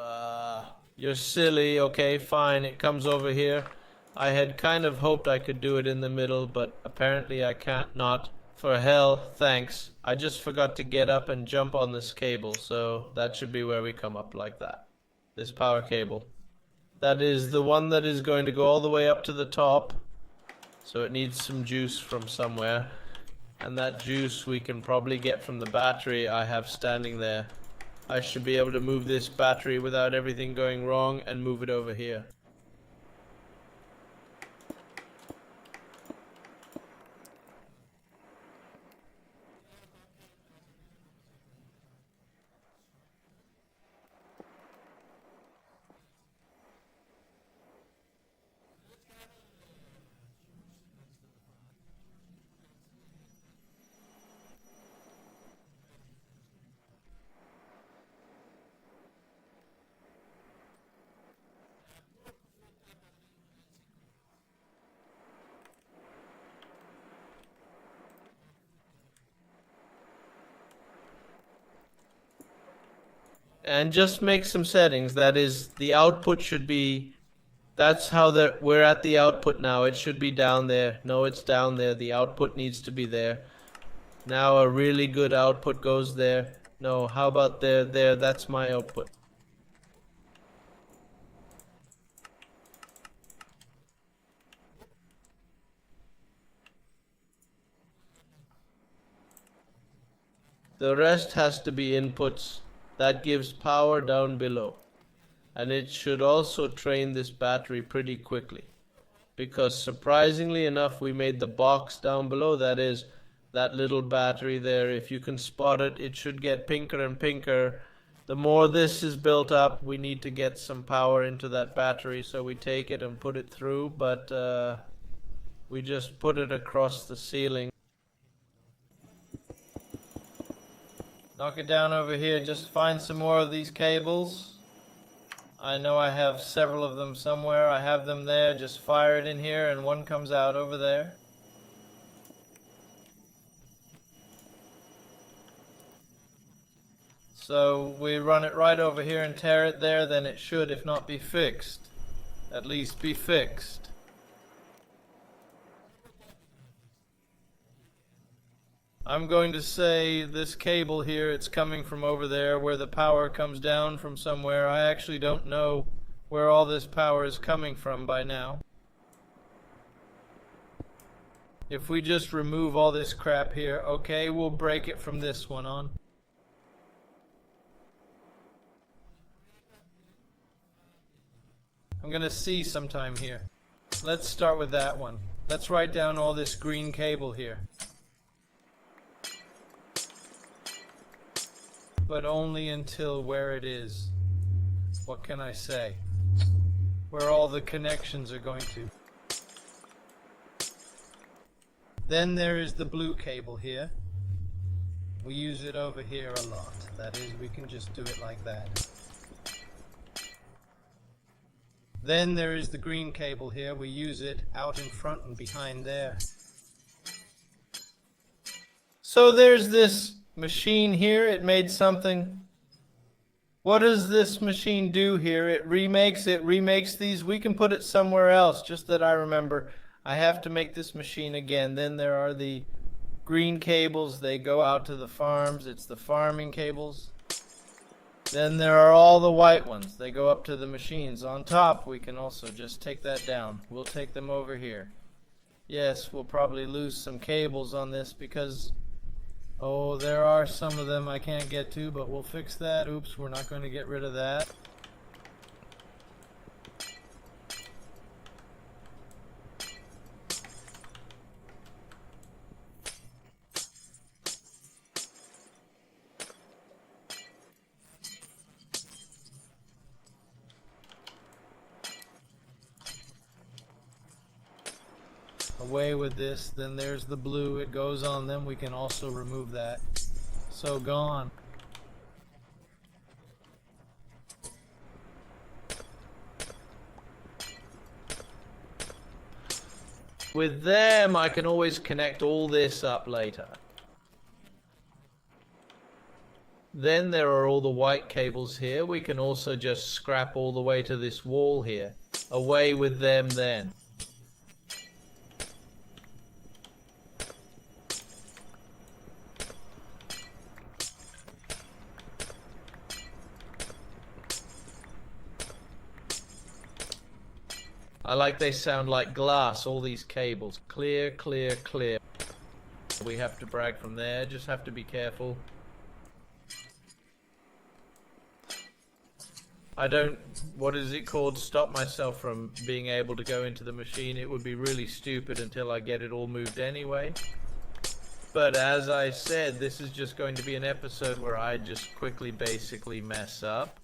You're silly. Okay, fine. It comes over here. I had kind of hoped I could do it in the middle, but apparently I can't not. For hell, thanks. I just forgot to get up and jump on this cable, so that should be where we come up like that. This power cable. That is the one that is going to go all the way up to the top. So it needs some juice from somewhere. And that juice we can probably get from the battery I have standing there. I should be able to move this battery without everything going wrong and move it over here. And just make some settings. That is, the output should be, that's how we're at the output now. It should be down there. No, it's down there. The output needs to be there. Now a really good output goes there. No, how about there, there, that's my output. The rest has to be inputs. That gives power down below. And it should also train this battery pretty quickly. Because surprisingly enough, we made the box down below. That is, that little battery there. If you can spot it, it should get pinker and pinker. The more this is built up, we need to get some power into that battery. So we take it and put it through, but we just put it across the ceiling. Knock it down over here. Just find some more of these cables. I know I have several of them somewhere. I have them there. Just fire it in here and one comes out over there. So we run it right over here and tear it there, then it should, if not be fixed, at least be fixed. I'm going to say this cable here, it's coming from over there where the power comes down from somewhere. I actually don't know where all this power is coming from by now. If we just remove all this crap here, okay, we'll break it from this one on. I'm gonna see sometime here. Let's start with that one. Let's write down all this green cable here. But only until where it is. What can I say? Where all the connections are going to. Then there is the blue cable here. We use it over here a lot. That is, we can just do it like that. Then there is the green cable here. We use it out in front and behind there. So there's this machine here. It made something. What does this machine do here? It remakes these. We can put it somewhere else, just that I remember I have to make this machine again. Then there are the green cables. They go out to the farms. It's the farming cables. Then there are all the white ones. They go up to the machines. On top, we can also just take that down. We'll take them over here. Yes, we'll probably lose some cables on this because, oh, there are some of them I can't get to, but we'll fix that. Oops, we're not going to get rid of that. Away with this. Then there's the blue. It goes on them. We can also remove that. So gone. With them, I can always connect all this up later. Then there are all the white cables here. We can also just scrap all the way to this wall here. Away with them then. I like they sound like glass, all these cables. Clear, clear, clear. We have to brag from there, just have to be careful. I don't, what is it called, stop myself from being able to go into the machine. It would be really stupid until I get it all moved anyway. But as I said, this is just going to be an episode where I just quickly basically mess up.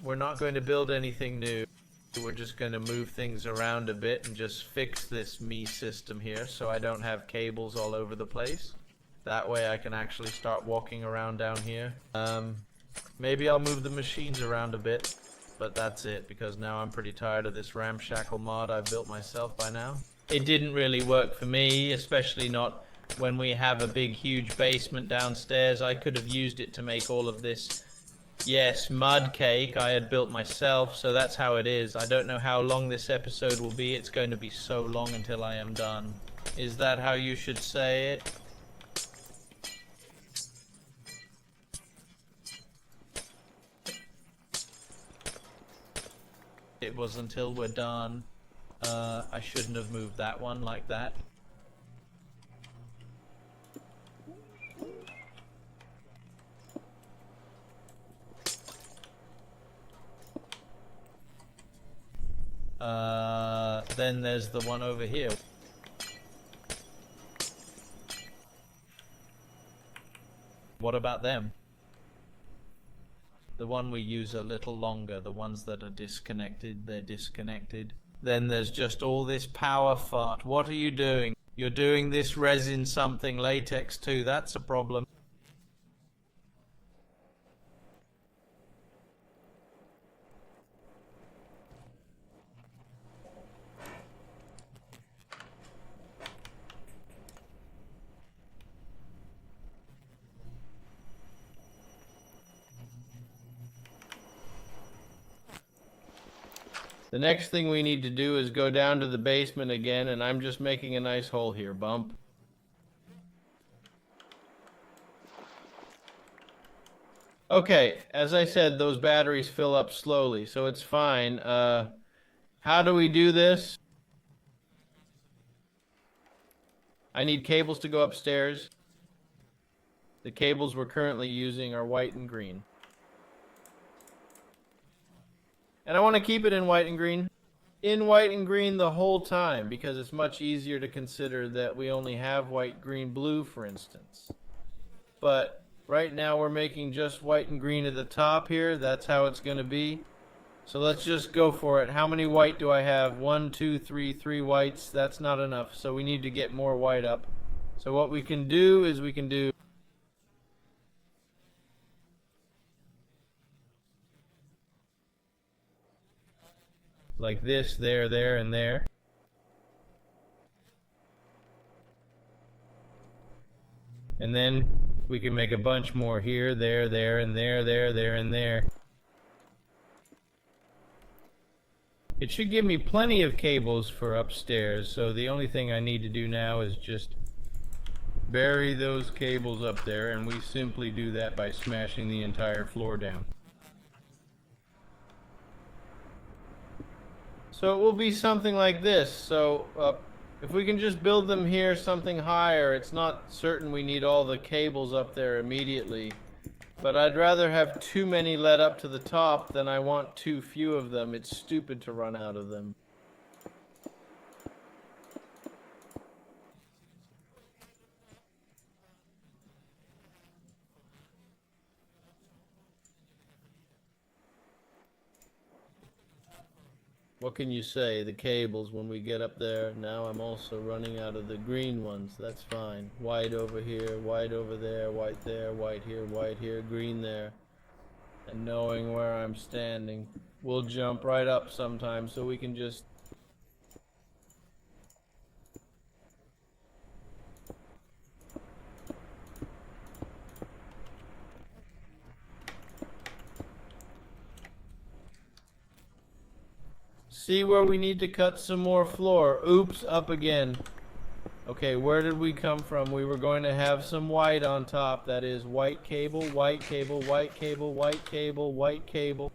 We're not going to build anything new. We're just going to move things around a bit and just fix this me system here so I don't have cables all over the place. That way I can actually start walking around down here. Maybe I'll move the machines around a bit, but that's it, because now I'm pretty tired of this ramshackle mod I've built myself by now. It didn't really work for me, especially not when we have a big huge basement downstairs. I could have used it to make all of this, yes, mud cake I had built myself, so that's how it is. I don't know how long this episode will be. It's going to be so long until I am done. Is that how you should say it? It was until we're done. I shouldn't have moved that one like that. Then there's the one over here. What about them? The one we use a little longer, the ones that are disconnected, they're disconnected. Then there's just all this power fart. What are you doing? You're doing this resin something latex too, that's a problem. The next thing we need to do is go down to the basement again, and I'm just making a nice hole here, bump. Okay, as I said, those batteries fill up slowly, so it's fine. How do we do this? I need cables to go upstairs. The cables we're currently using are white and green. And I want to keep it in white and green. In white and green the whole time, because it's much easier to consider that we only have white, green, blue, for instance. But right now we're making just white and green at the top here. That's how it's going to be. So let's just go for it. How many white do I have? 1, 2, 3, 3 whites. That's not enough. So we need to get more white up. So what we can do is we can do like this, there, there, and there. And then we can make a bunch more here, there, there, and there, there, there, and there. It should give me plenty of cables for upstairs, so the only thing I need to do now is just bury those cables up there, and we simply do that by smashing the entire floor down. So it will be something like this. So if we can just build them here something higher, it's not certain we need all the cables up there immediately. But I'd rather have too many led up to the top than I want too few of them. It's stupid to run out of them. What can you say? The cables, when we get up there, now I'm also running out of the green ones. That's fine. White over here, white over there, white there, white here, green there. And knowing where I'm standing, we'll jump right up sometimes so we can just... see where we need to cut some more floor. Oops, up again. Okay, where did we come from? We were going to have some white on top. That is white cable, white cable, white cable, white cable, white cable.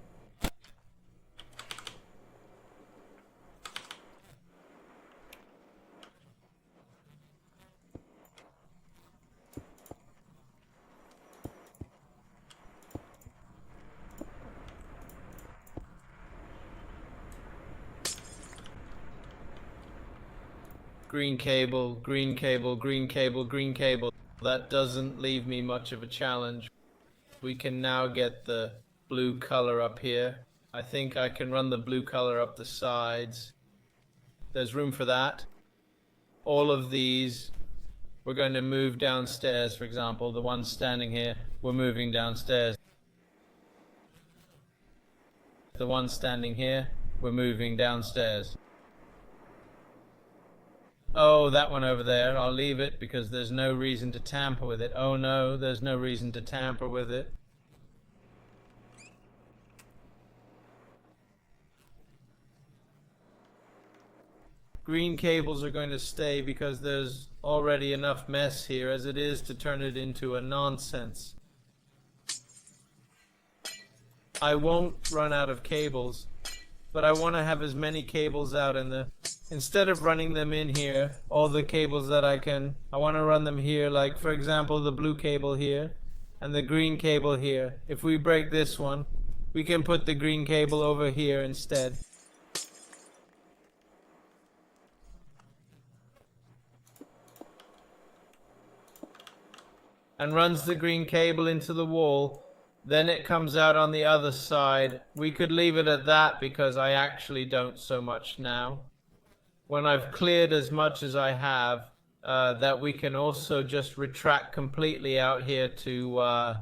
Green cable, green cable, green cable, green cable. That doesn't leave me much of a challenge. We can now get the blue color up here. I think I can run the blue color up the sides. There's room for that. All of these, we're going to move downstairs, for example. The one standing here, we're moving downstairs. The one standing here, we're moving downstairs. Oh, that one over there, I'll leave it because there's no reason to tamper with it. Oh no, there's no reason to tamper with it. Green cables are going to stay because there's already enough mess here as it is to turn it into a nonsense. I won't run out of cables, but I want to have as many cables out in the... Instead of running them in here, all the cables that I want to run them here, like for example the blue cable here and the green cable here. If we break this one, we can put the green cable over here instead. And runs the green cable into the wall. Then it comes out on the other side. We could leave it at that because I actually don't so much now. When I've cleared as much as I have, that we can also just retract completely out here to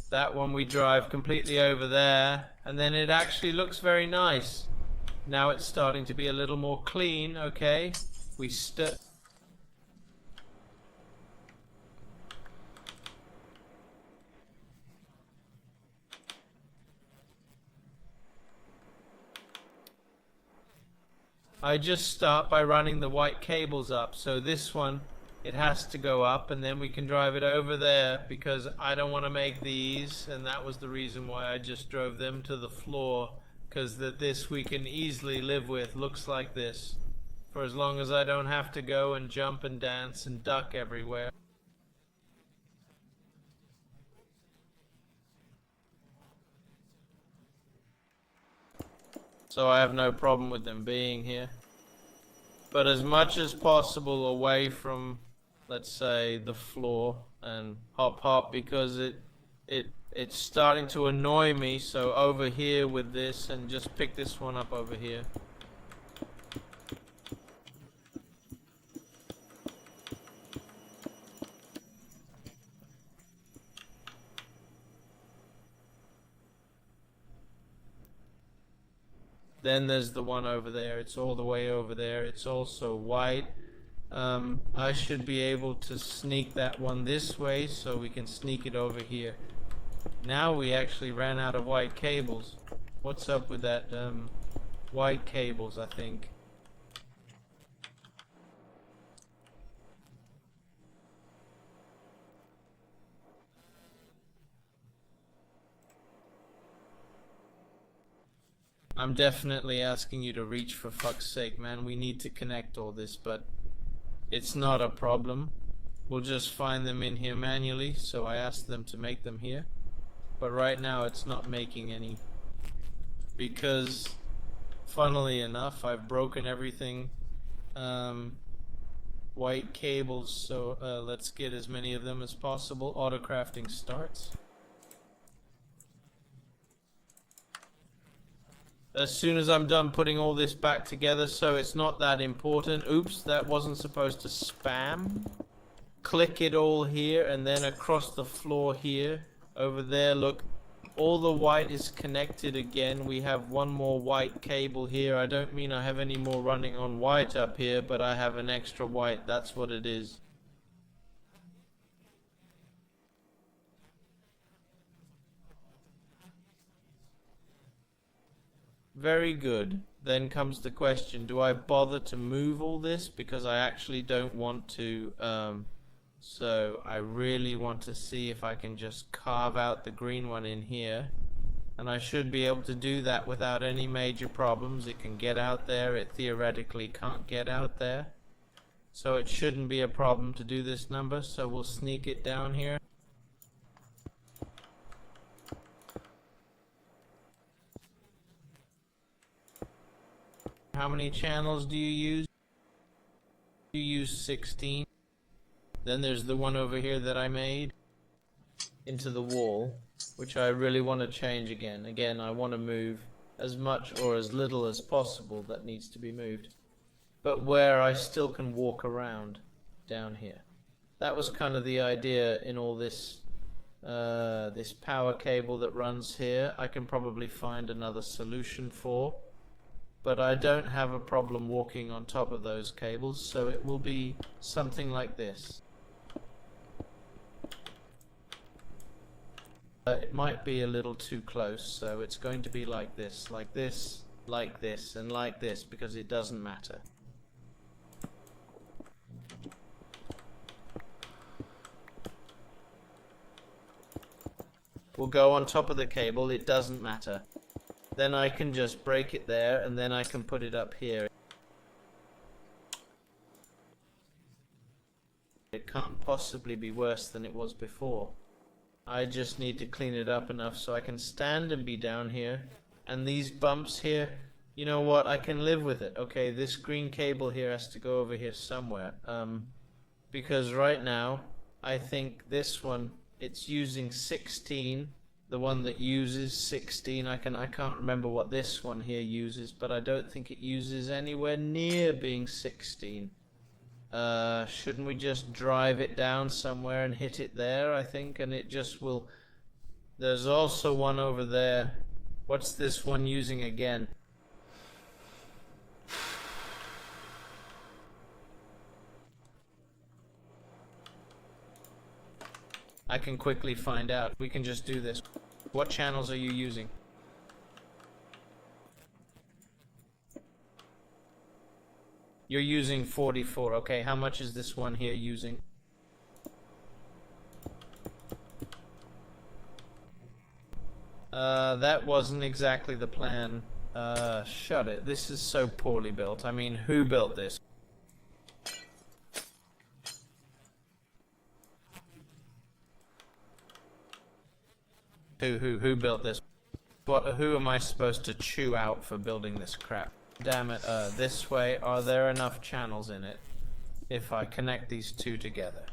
that one we drive completely over there, and then it actually looks very nice. Now it's starting to be a little more clean, okay? I just start by running the white cables up. So this one, it has to go up and then we can drive it over there because I don't want to make these, and that was the reason why I just drove them to the floor, because this we can easily live with. Looks like this for as long as I don't have to go and jump and dance and duck everywhere. So I have no problem with them being here. But as much as possible away from, let's say, the floor and hop because it's starting to annoy me. So over here with this, and just pick this one up over here. Then there's the one over there. It's all the way over there. It's also white. I should be able to sneak that one this way so we can sneak it over here. Now we actually ran out of white cables. What's up with that white cables, I think? I'm definitely asking you to reach, for fuck's sake, man. We need to connect all this, but it's not a problem. We'll just find them in here manually, so I asked them to make them here. But right now it's not making any. Because, funnily enough, I've broken everything. White cables, so let's get as many of them as possible. Auto crafting starts. As soon as I'm done putting all this back together, so it's not that important. Oops, that wasn't supposed to spam. Click it all here and then across the floor here. Over there, look. All the white is connected again. We have one more white cable here. I don't mean I have any more running on white up here, but I have an extra white. That's what it is. Very good. then comes the question, do I bother to move all this? Because I actually don't want to, so I really want to see if I can just carve out the green one in here. And I should be able to do that without any major problems. It can get out there, it theoretically can't get out there. So it shouldn't be a problem to do this number, so we'll sneak it down here. How many channels do you use? You use 16. Then there's the one over here that I made into the wall, which I really want to change again. Again, I want to move as much or as little as possible that needs to be moved, but where I still can walk around down here. That was kind of the idea in all this this power cable that runs here. I can probably find another solution for, but I don't have a problem walking on top of those cables, so it will be something like this. It might be a little too close, so it's going to be like this, like this, like this, and like this, because it doesn't matter. We'll go on top of the cable, it doesn't matter. Then I can just break it there, and then I can put it up here. It can't possibly be worse than it was before. I just need to clean it up enough so I can stand and be down here. And these bumps here, you know what, I can live with it. Okay, this green cable here has to go over here somewhere. Because right now, I think this one, it's using 16. The one that uses 16, I can't remember what this one here uses, but I don't think it uses anywhere near being 16. Shouldn't we just drive it down somewhere and hit it there, I think, and it just will... There's also one over there. What's this one using again? I can quickly find out. We can just do this. What channels are you using? You're using 44. Okay, how much is this one here using? That wasn't exactly the plan. Shut it. This is so poorly built. I mean, who built this? Who built this? Who am I supposed to chew out for building this crap? Damn it, this way, are there enough channels in it if I connect these two together?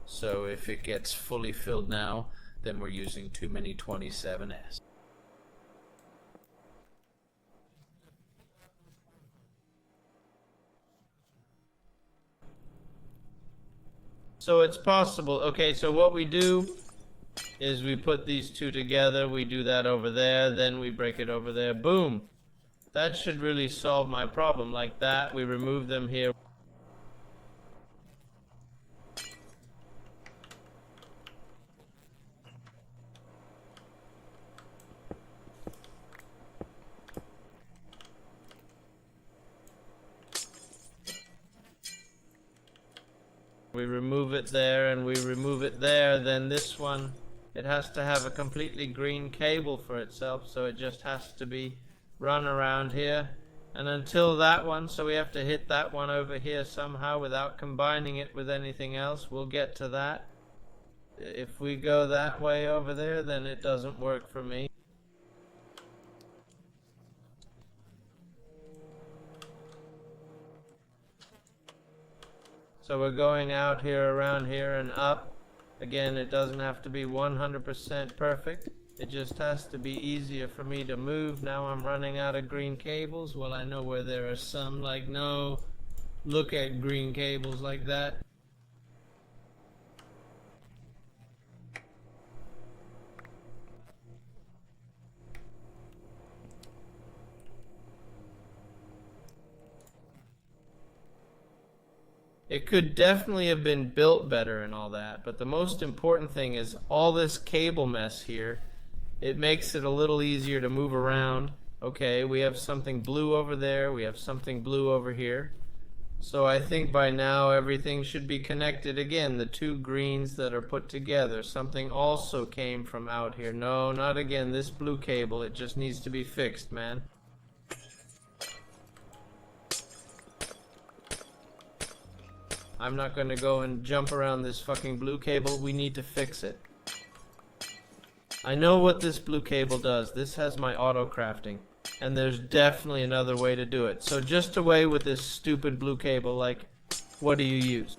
So if it gets fully filled now, then we're using too many 27s. So it's possible. Okay, so what we do is we put these two together, we do that over there, then we break it over there, boom! That should really solve my problem. Like that, we remove them here. We remove it there and we remove it there, then this one, it has to have a completely green cable for itself, so it just has to be run around here. And until that one, so we have to hit that one over here somehow without combining it with anything else. We'll get to that. If we go that way over there, then it doesn't work for me. So we're going out here, around here, and up. Again, it doesn't have to be 100% perfect. It just has to be easier for me to move. Now I'm running out of green cables. Well, I know where there are some. Like, no, look at green cables like that. It could definitely have been built better and all that, but the most important thing is all this cable mess here. It makes it a little easier to move around, Okay, we have something blue over there. We have something blue over here. So I think by now everything should be connected again. The two greens that are put together. Something also came from out here. No, not again. This blue cable. It just needs to be fixed, man. I'm not going to go and jump around this fucking blue cable. We need to fix it. I know what this blue cable does. This has my auto crafting. And there's definitely another way to do it. So just away with this stupid blue cable, like, what do you use?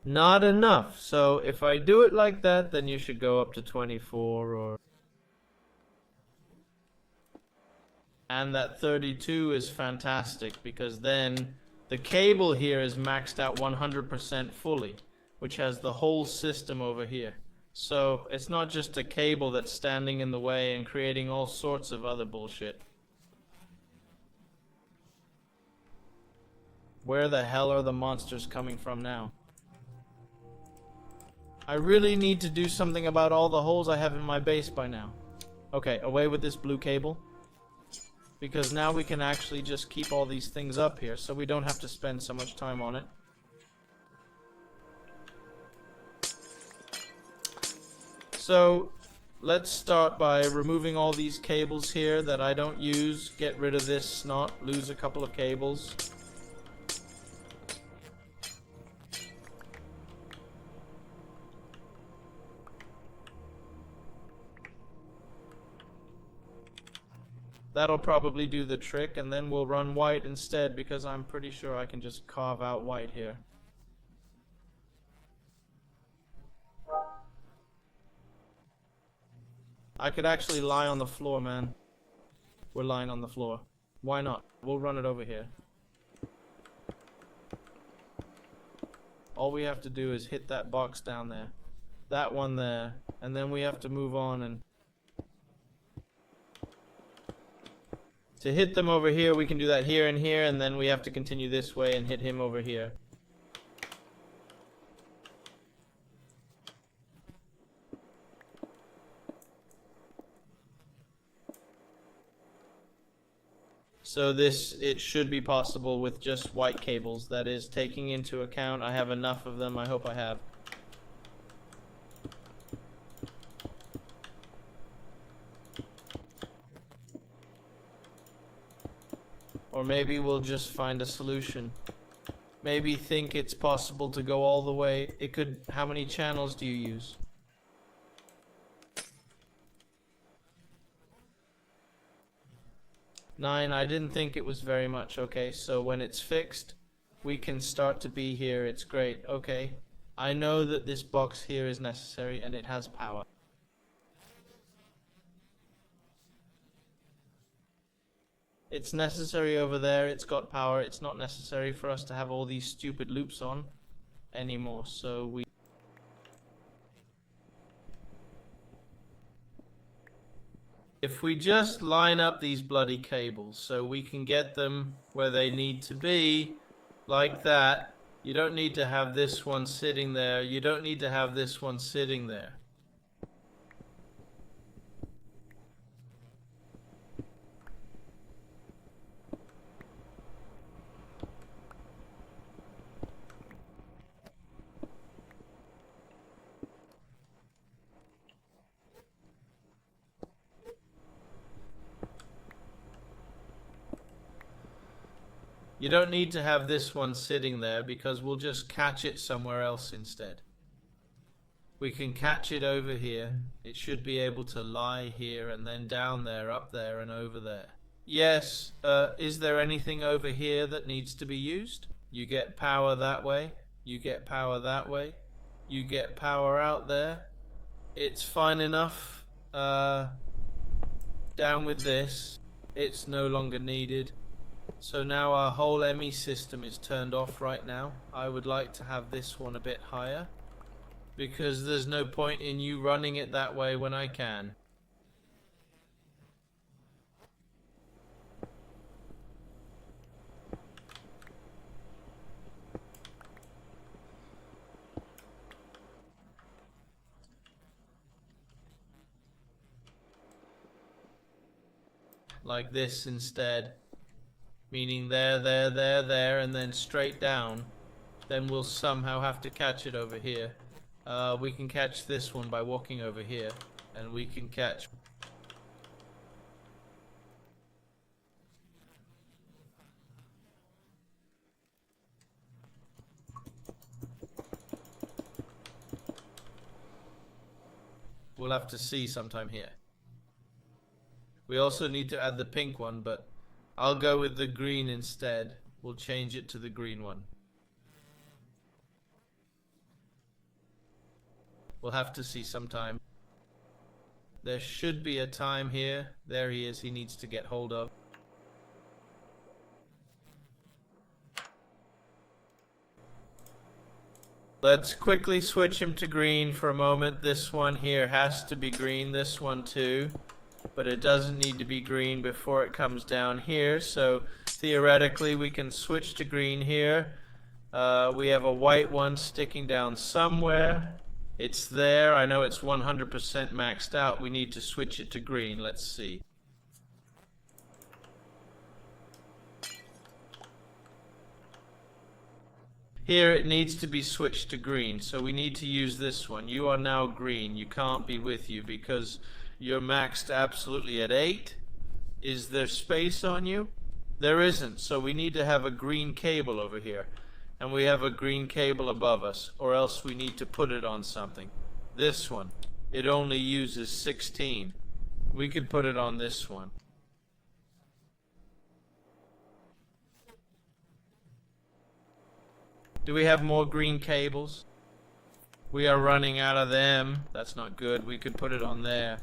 Not enough. So if I do it like that, then you should go up to 24 or... And that 32 is fantastic because then the cable here is maxed out 100% fully, which has the whole system over here. So it's not just a cable that's standing in the way and creating all sorts of other bullshit. Where the hell are the monsters coming from now? I really need to do something about all the holes I have in my base by now. Okay, away with this blue cable. Because now we can actually just keep all these things up here, so we don't have to spend so much time on it. So, let's start by removing all these cables here that I don't use. Get rid of this snot, lose a couple of cables. That'll probably do the trick, and then we'll run white instead, because I'm pretty sure I can just carve out white here. I could actually lie on the floor, man. We're lying on the floor. Why not? We'll run it over here. All we have to do is hit that box down there. That one there. And then we have to move on and... To hit them over here, we can do that here and here, and then we have to continue this way and hit him over here. So it should be possible with just white cables. That is, taking into account I have enough of them. I hope I have. Or maybe we'll just find a solution. Maybe think it's possible to go all the way. It could... How many channels do you use? 9. I didn't think it was very much. Okay, so when it's fixed, we can start to be here. It's great. Okay. I know that this box here is necessary and it has power. It's necessary over there, it's got power. It's not necessary for us to have all these stupid loops on anymore, so we... If we just line up these bloody cables so we can get them where they need to be, like that, you don't need to have this one sitting there, you don't need to have this one sitting there. You don't need to have this one sitting there because we'll just catch it somewhere else instead. We can catch it over here. It should be able to lie here and then down there, up there and over there. Yes, is there anything over here that needs to be used? You get power that way. You get power that way. You get power out there. It's fine enough. Down with this. It's no longer needed. So now our whole ME system is turned off right now. I would like to have this one a bit higher, because there's no point in you running it that way when I can. like this instead, meaning there, and then straight down, then we'll somehow have to catch it over here. We can catch this one by walking over here, and we can catch... We'll have to see sometime here. We also need to add the pink one, but I'll go with the green instead. We'll change it to the green one. We'll have to see sometime. There should be a time here. There he is. He needs to get hold of. Let's quickly switch him to green for a moment. This one here has to be green, this one too. But it doesn't need to be green before it comes down here. So theoretically we can switch to green here. We have a white one sticking down somewhere. It's there. I know it's 100% maxed out. We need to switch it to green. Let's see. Here it needs to be switched to green, so we need to use this one. You are now green. You can't be with you because you're maxed absolutely at 8. Is there space on you? There isn't, so we need to have a green cable over here. And we have a green cable above us, or else we need to put it on something. This one, it only uses 16. We could put it on this one. Do we have more green cables? We are running out of them. That's not good. We could put it on there.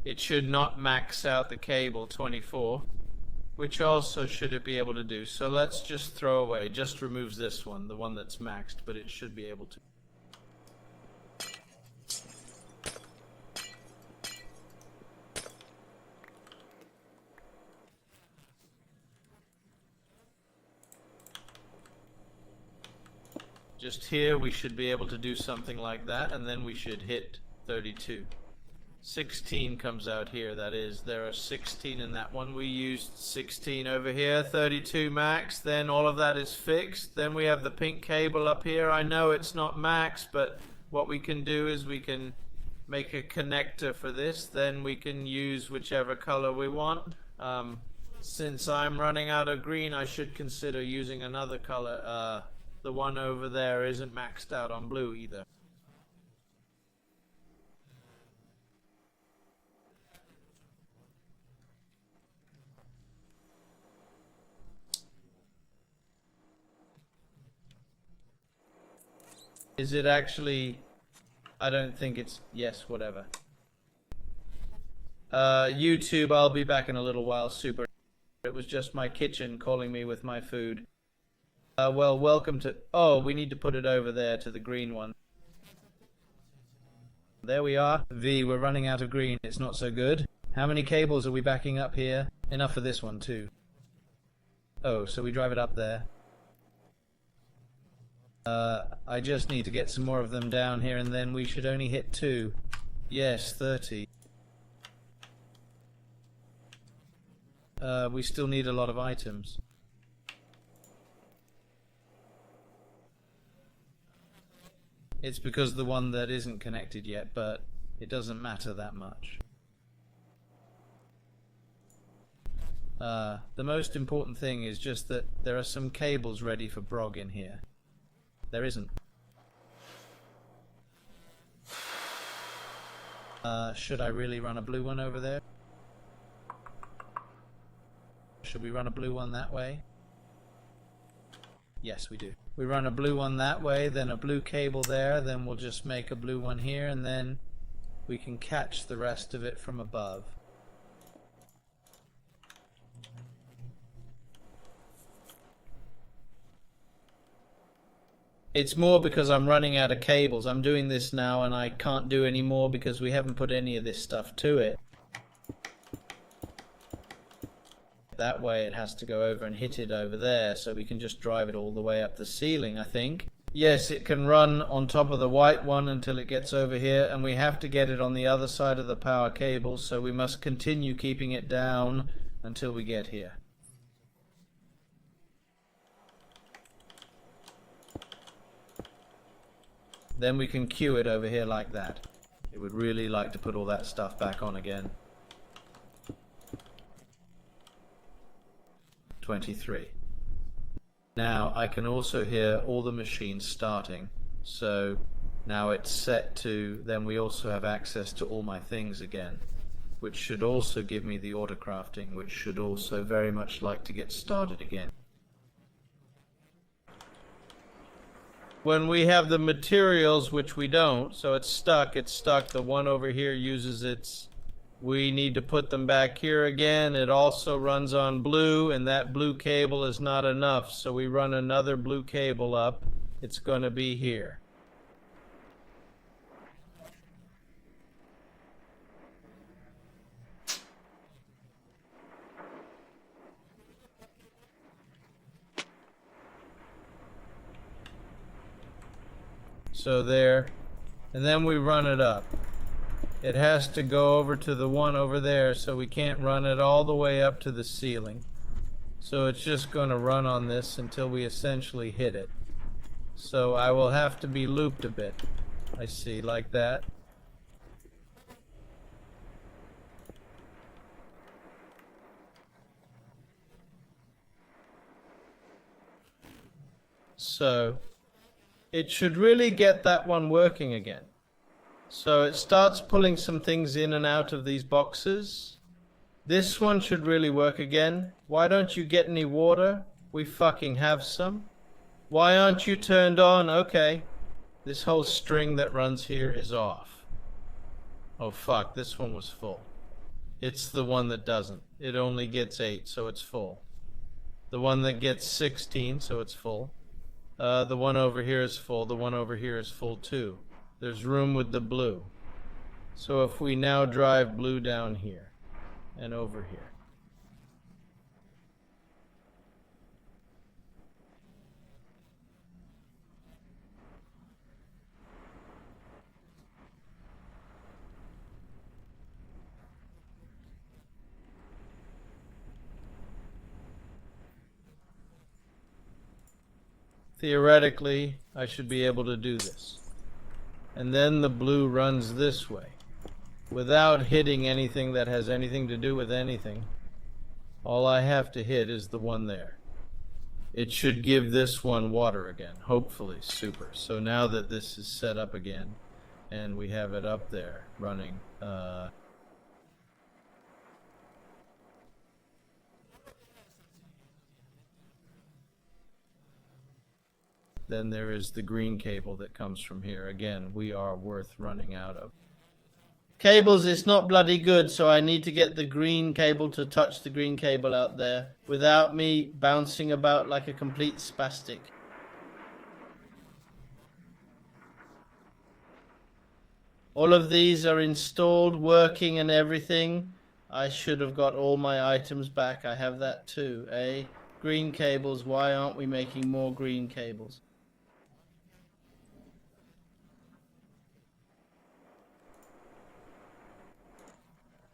It should not max out the cable 24, which also should it be able to do. So let's just throw away. Just removes this one, the one that's maxed, but it should be able to. Just here we should be able to do something like that, and then we should hit 32. 16 comes out here, that is. There are 16 in that one. We used 16 over here, 32 max, then all of that is fixed. Then we have the pink cable up here. I know it's not max, but what we can do is we can make a connector for this. Then we can use whichever color we want. Since I'm running out of green, I should consider using another color. The one over there isn't maxed out on blue either. Is it actually... I don't think it's... Yes, whatever. YouTube, I'll be back in a little while. Super. It was just my kitchen calling me with my food. Well, welcome to... Oh, we need to put it over there to the green one. There we are. V, we're running out of green. It's not so good. How many cables are we backing up here? Enough for this one too. Oh, so we drive it up there. I just need to get some more of them down here, and then we should only hit 2. Yes, 30. We still need a lot of items. It's because the one that isn't connected yet, but it doesn't matter that much. The most important thing is just that there are some cables ready for Brog in here. There isn't. Should I really run a blue one over there? Should we run a blue one that way? Yes, we do. We run a blue one that way, then a blue cable there, then we'll just make a blue one here, and then we can catch the rest of it from above. It's more because I'm running out of cables. I'm doing this now and I can't do any more because we haven't put any of this stuff to it. That way it has to go over and hit it over there, so we can just drive it all the way up the ceiling, I think. Yes, it can run on top of the white one until it gets over here, and we have to get it on the other side of the power cable, so we must continue keeping it down until we get here. Then we can queue it over here like that. It would really like to put all that stuff back on again. 23. Now I can also hear all the machines starting, so now it's set to, then we also have access to all my things again, which should also give me the auto crafting, which should also very much like to get started again. When we have the materials, which we don't, so it's stuck, the one over here uses its, we need to put them back here again. It also runs on blue, and that blue cable is not enough, so we run another blue cable up. It's going to be here. So there, and then we run it up. It has to go over to the one over there, so we can't run it all the way up to the ceiling. So it's just going to run on this until we essentially hit it. So I will have to be looped a bit. I see, like that. So it should really get that one working again. So it starts pulling some things in and out of these boxes. This one should really work again. Why don't you get any water? We fucking have some. Why aren't you turned on? Okay. This whole string that runs here is off. Oh fuck, this one was full. It's the one that doesn't. It only gets 8, so it's full. The one that gets 16, so it's full. The one over here is full. The one over here is full too. There's room with the blue. So if we now drive blue down here and over here. Theoretically, I should be able to do this. And then the blue runs this way, without hitting anything that has anything to do with anything. All I have to hit is the one there. It should give this one water again, hopefully. Super. So now that this is set up again, and we have it up there running, then there is the green cable that comes from here. Again, we are worth running out of. Cables is not bloody good, so I need to get the green cable to touch the green cable out there without me bouncing about like a complete spastic. All of these are installed, working and everything. I should have got all my items back. I have that too, eh? Green cables, why aren't we making more green cables?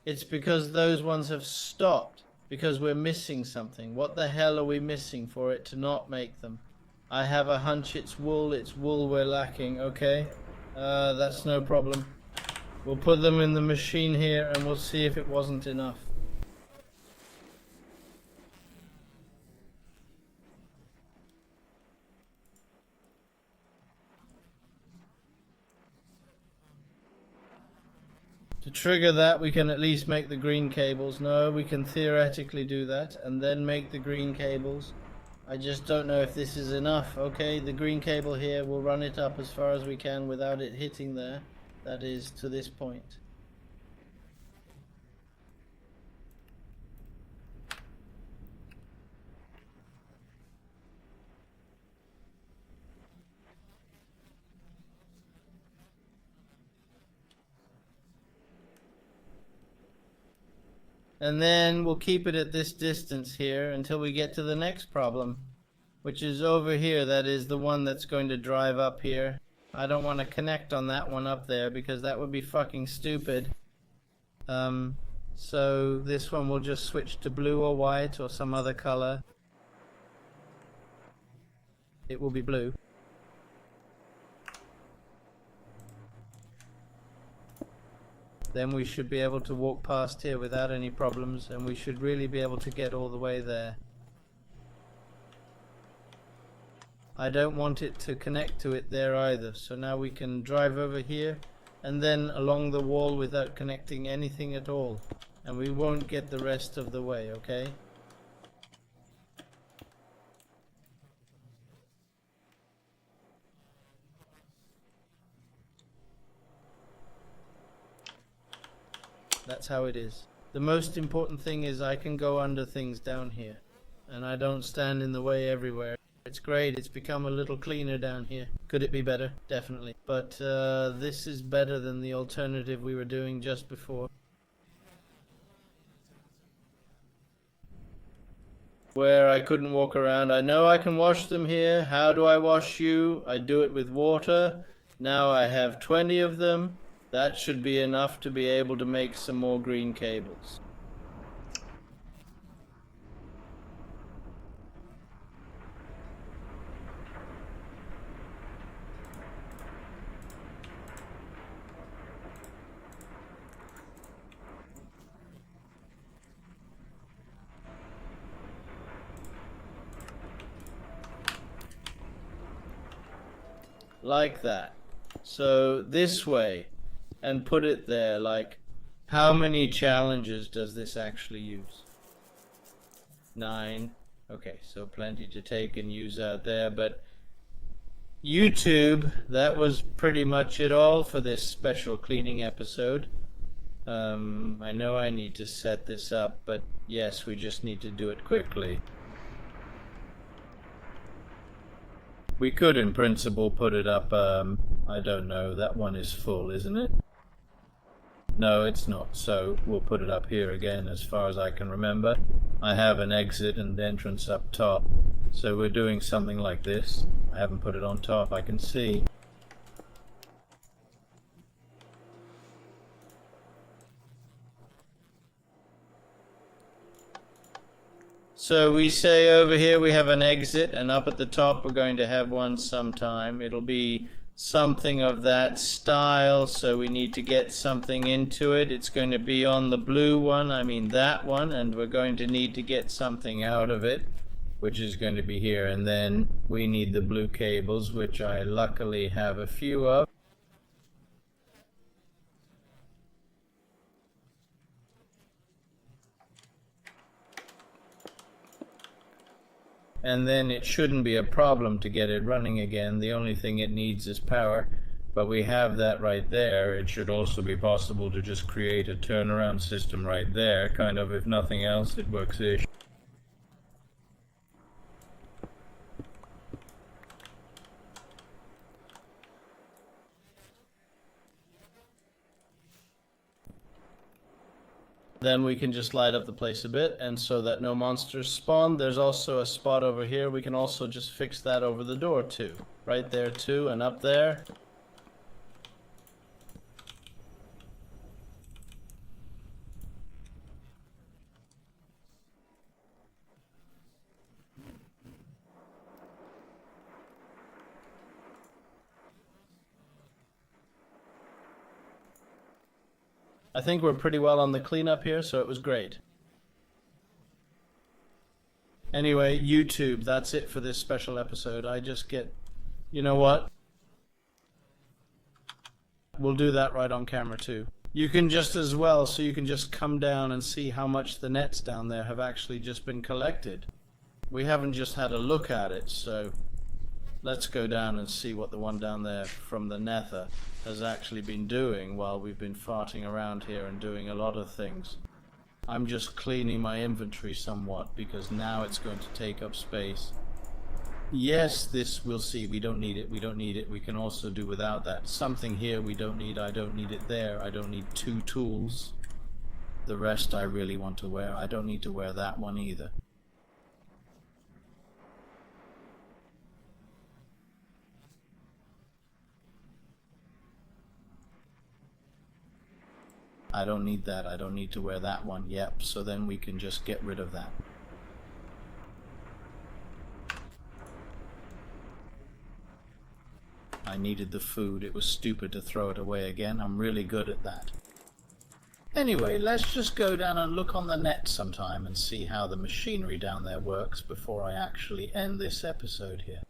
It's because those ones have stopped, because we're missing something. What the hell are we missing for it to not make them? I have a hunch it's wool we're lacking, okay? That's no problem. We'll put them in the machine here and we'll see if it wasn't enough. To trigger that, we can at least make the green cables. No, we can theoretically do that and then make the green cables. I just don't know if this is enough. Okay, the green cable here, we'll run it up as far as we can without it hitting there. That is to this point. And then we'll keep it at this distance here until we get to the next problem, which is over here. That is the one that's going to drive up here. I don't want to connect on that one up there because that would be fucking stupid. So this one will just switch to blue or white or some other color. It will be blue. Then we should be able to walk past here without any problems, and we should really be able to get all the way there. I don't want it to connect to it there either, so now we can drive over here and then along the wall without connecting anything at all, and we won't get the rest of the way, okay? That's how it is. The most important thing is I can go under things down here, and I don't stand in the way everywhere. It's great, it's become a little cleaner down here. Could it be better? Definitely. But this is better than the alternative we were doing just before. Where I couldn't walk around. I know I can wash them here. How do I wash you? I do it with water. Now I have 20 of them. That should be enough to be able to make some more green cables. Like that. So this way. And put it there, like, how many challenges does this actually use? 9. Okay, so plenty to take and use out there, but YouTube, that was pretty much it all for this special cleaning episode. I know I need to set this up, but yes, we just need to do it quickly. We could, in principle, put it up, I don't know, that one is full, isn't it? No, it's not, so we'll put it up here again as far as I can remember. I have an exit and entrance up top, so we're doing something like this. I haven't put it on top, I can see. So we say over here we have an exit, and up at the top we're going to have one sometime. It'll be something of that style, so we need to get something into it. It's going to be on the blue one, I mean that one, and we're going to need to get something out of it, which is going to be here. And then we need the blue cables, which I luckily have a few of. And then it shouldn't be a problem to get it running again. The only thing it needs is power, but we have that right there. It should also be possible to just create a turnaround system right there, kind of, if nothing else, it works-ish. Then we can just light up the place a bit, and so that no monsters spawn. There's also a spot over here. We can also just fix that over the door too. Right there too, and up there. I think we're pretty well on the cleanup here, so it was great. Anyway, YouTube, that's it for this special episode. I just get, you know what? We'll do that right on camera too. You can just as well, so you can just come down and see how much the nets down there have actually just been collected. We haven't just had a look at it, so let's go down and see what the one down there from the nether has actually been doing while we've been farting around here and doing a lot of things. I'm just cleaning my inventory somewhat because now it's going to take up space. Yes, this, we'll see, we don't need it, we don't need it. We can also do without that. Something here we don't need, I don't need it there. I don't need 2 tools. The rest I really want to wear. I don't need to wear that one either. I don't need that. I don't need to wear that one. Yep, so then we can just get rid of that. I needed the food. It was stupid to throw it away again. I'm really good at that. Anyway, let's just go down and look on the net sometime and see how the machinery down there works before I actually end this episode here.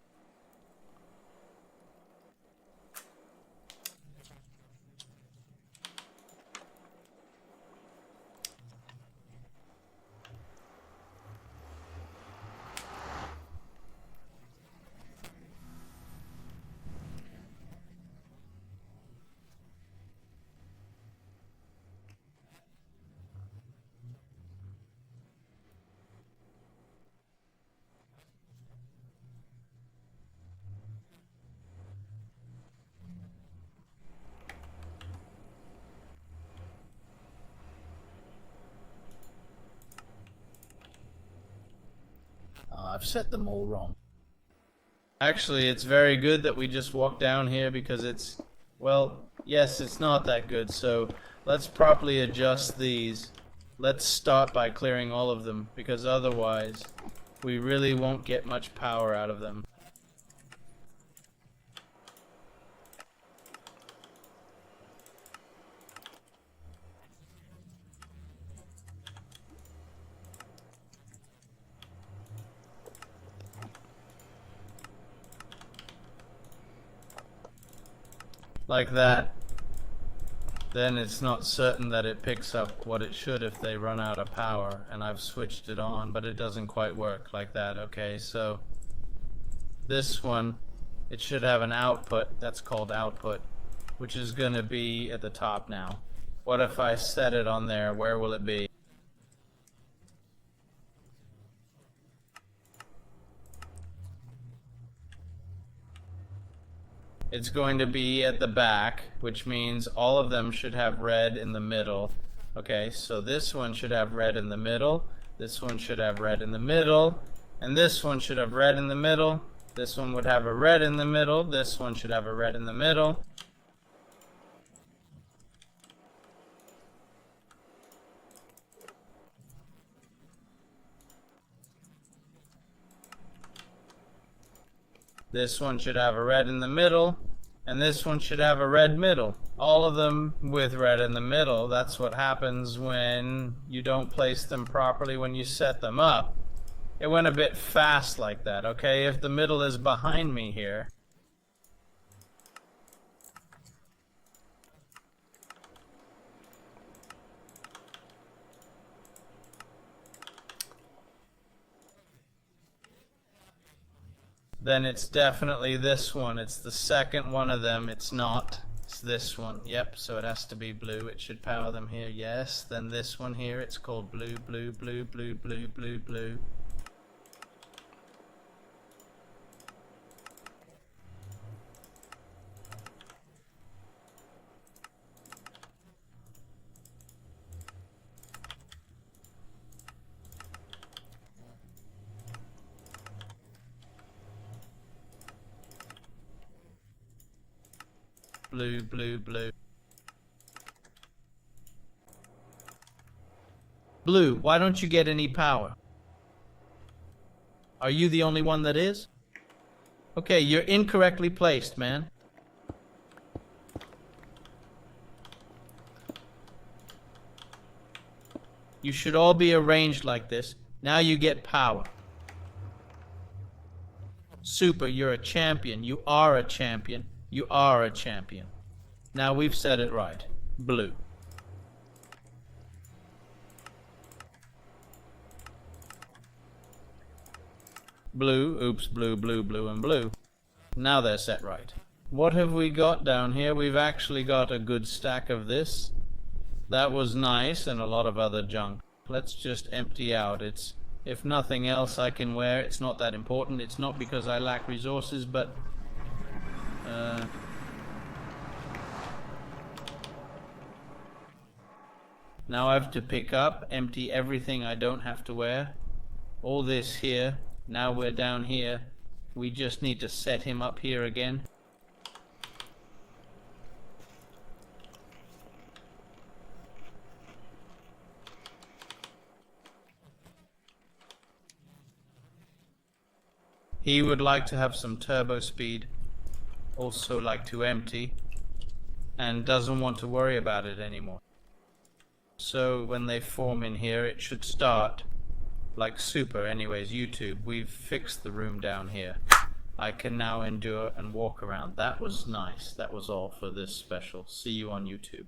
I've set them all wrong. Actually, it's very good that we just walk down here because it's, well, yes, it's not that good. So let's properly adjust these. Let's start by clearing all of them because otherwise we really won't get much power out of them. Like that. Then it's not certain that it picks up what it should if they run out of power, and I've switched it on, but it doesn't quite work like that. Okay, so this one, it should have an output, that's called output, which is going to be at the top now. What if I set it on there? Where will it be? It's going to be at the back, which means all of them should have red in the middle. Okay, so this one should have red in the middle, this one should have red in the middle, and this one should have red in the middle. This one would have a red in the middle, this one should have a red in the middle. This one should have a red in the middle, and this one should have a red middle. All of them with red in the middle. That's what happens when you don't place them properly when you set them up. It went a bit fast like that, okay? If the middle is behind me here, then it's definitely this one. It's the second one of them. It's not. It's this one. Yep, so it has to be blue. It should power them here. Yes, then this one here. It's called blue, blue, blue, blue, blue, blue, blue. Blue, blue, blue. Blue, why don't you get any power? Are you the only one that is? Okay, you're incorrectly placed, man. You should all be arranged like this. Now you get power. Super, you're a champion. You are a champion. You are a champion. Now we've said it right. Blue. Blue, oops, blue, blue, blue, and blue. Now they're set right. What have we got down here? We've actually got a good stack of this. That was nice, and a lot of other junk. Let's just empty out. It's, if nothing else I can wear, it's not that important. It's not because I lack resources, but now I have to pick up, empty everything I don't have to wear. All this here. Now we're down here. We just need to set him up here again. He would like to have some turbo speed, also like to empty, and doesn't want to worry about it anymore. So when they form in here, it should start like super. Anyways, YouTube, we've fixed the room down here. I can now endure and walk around. That was nice. That was all for this special. See you on YouTube.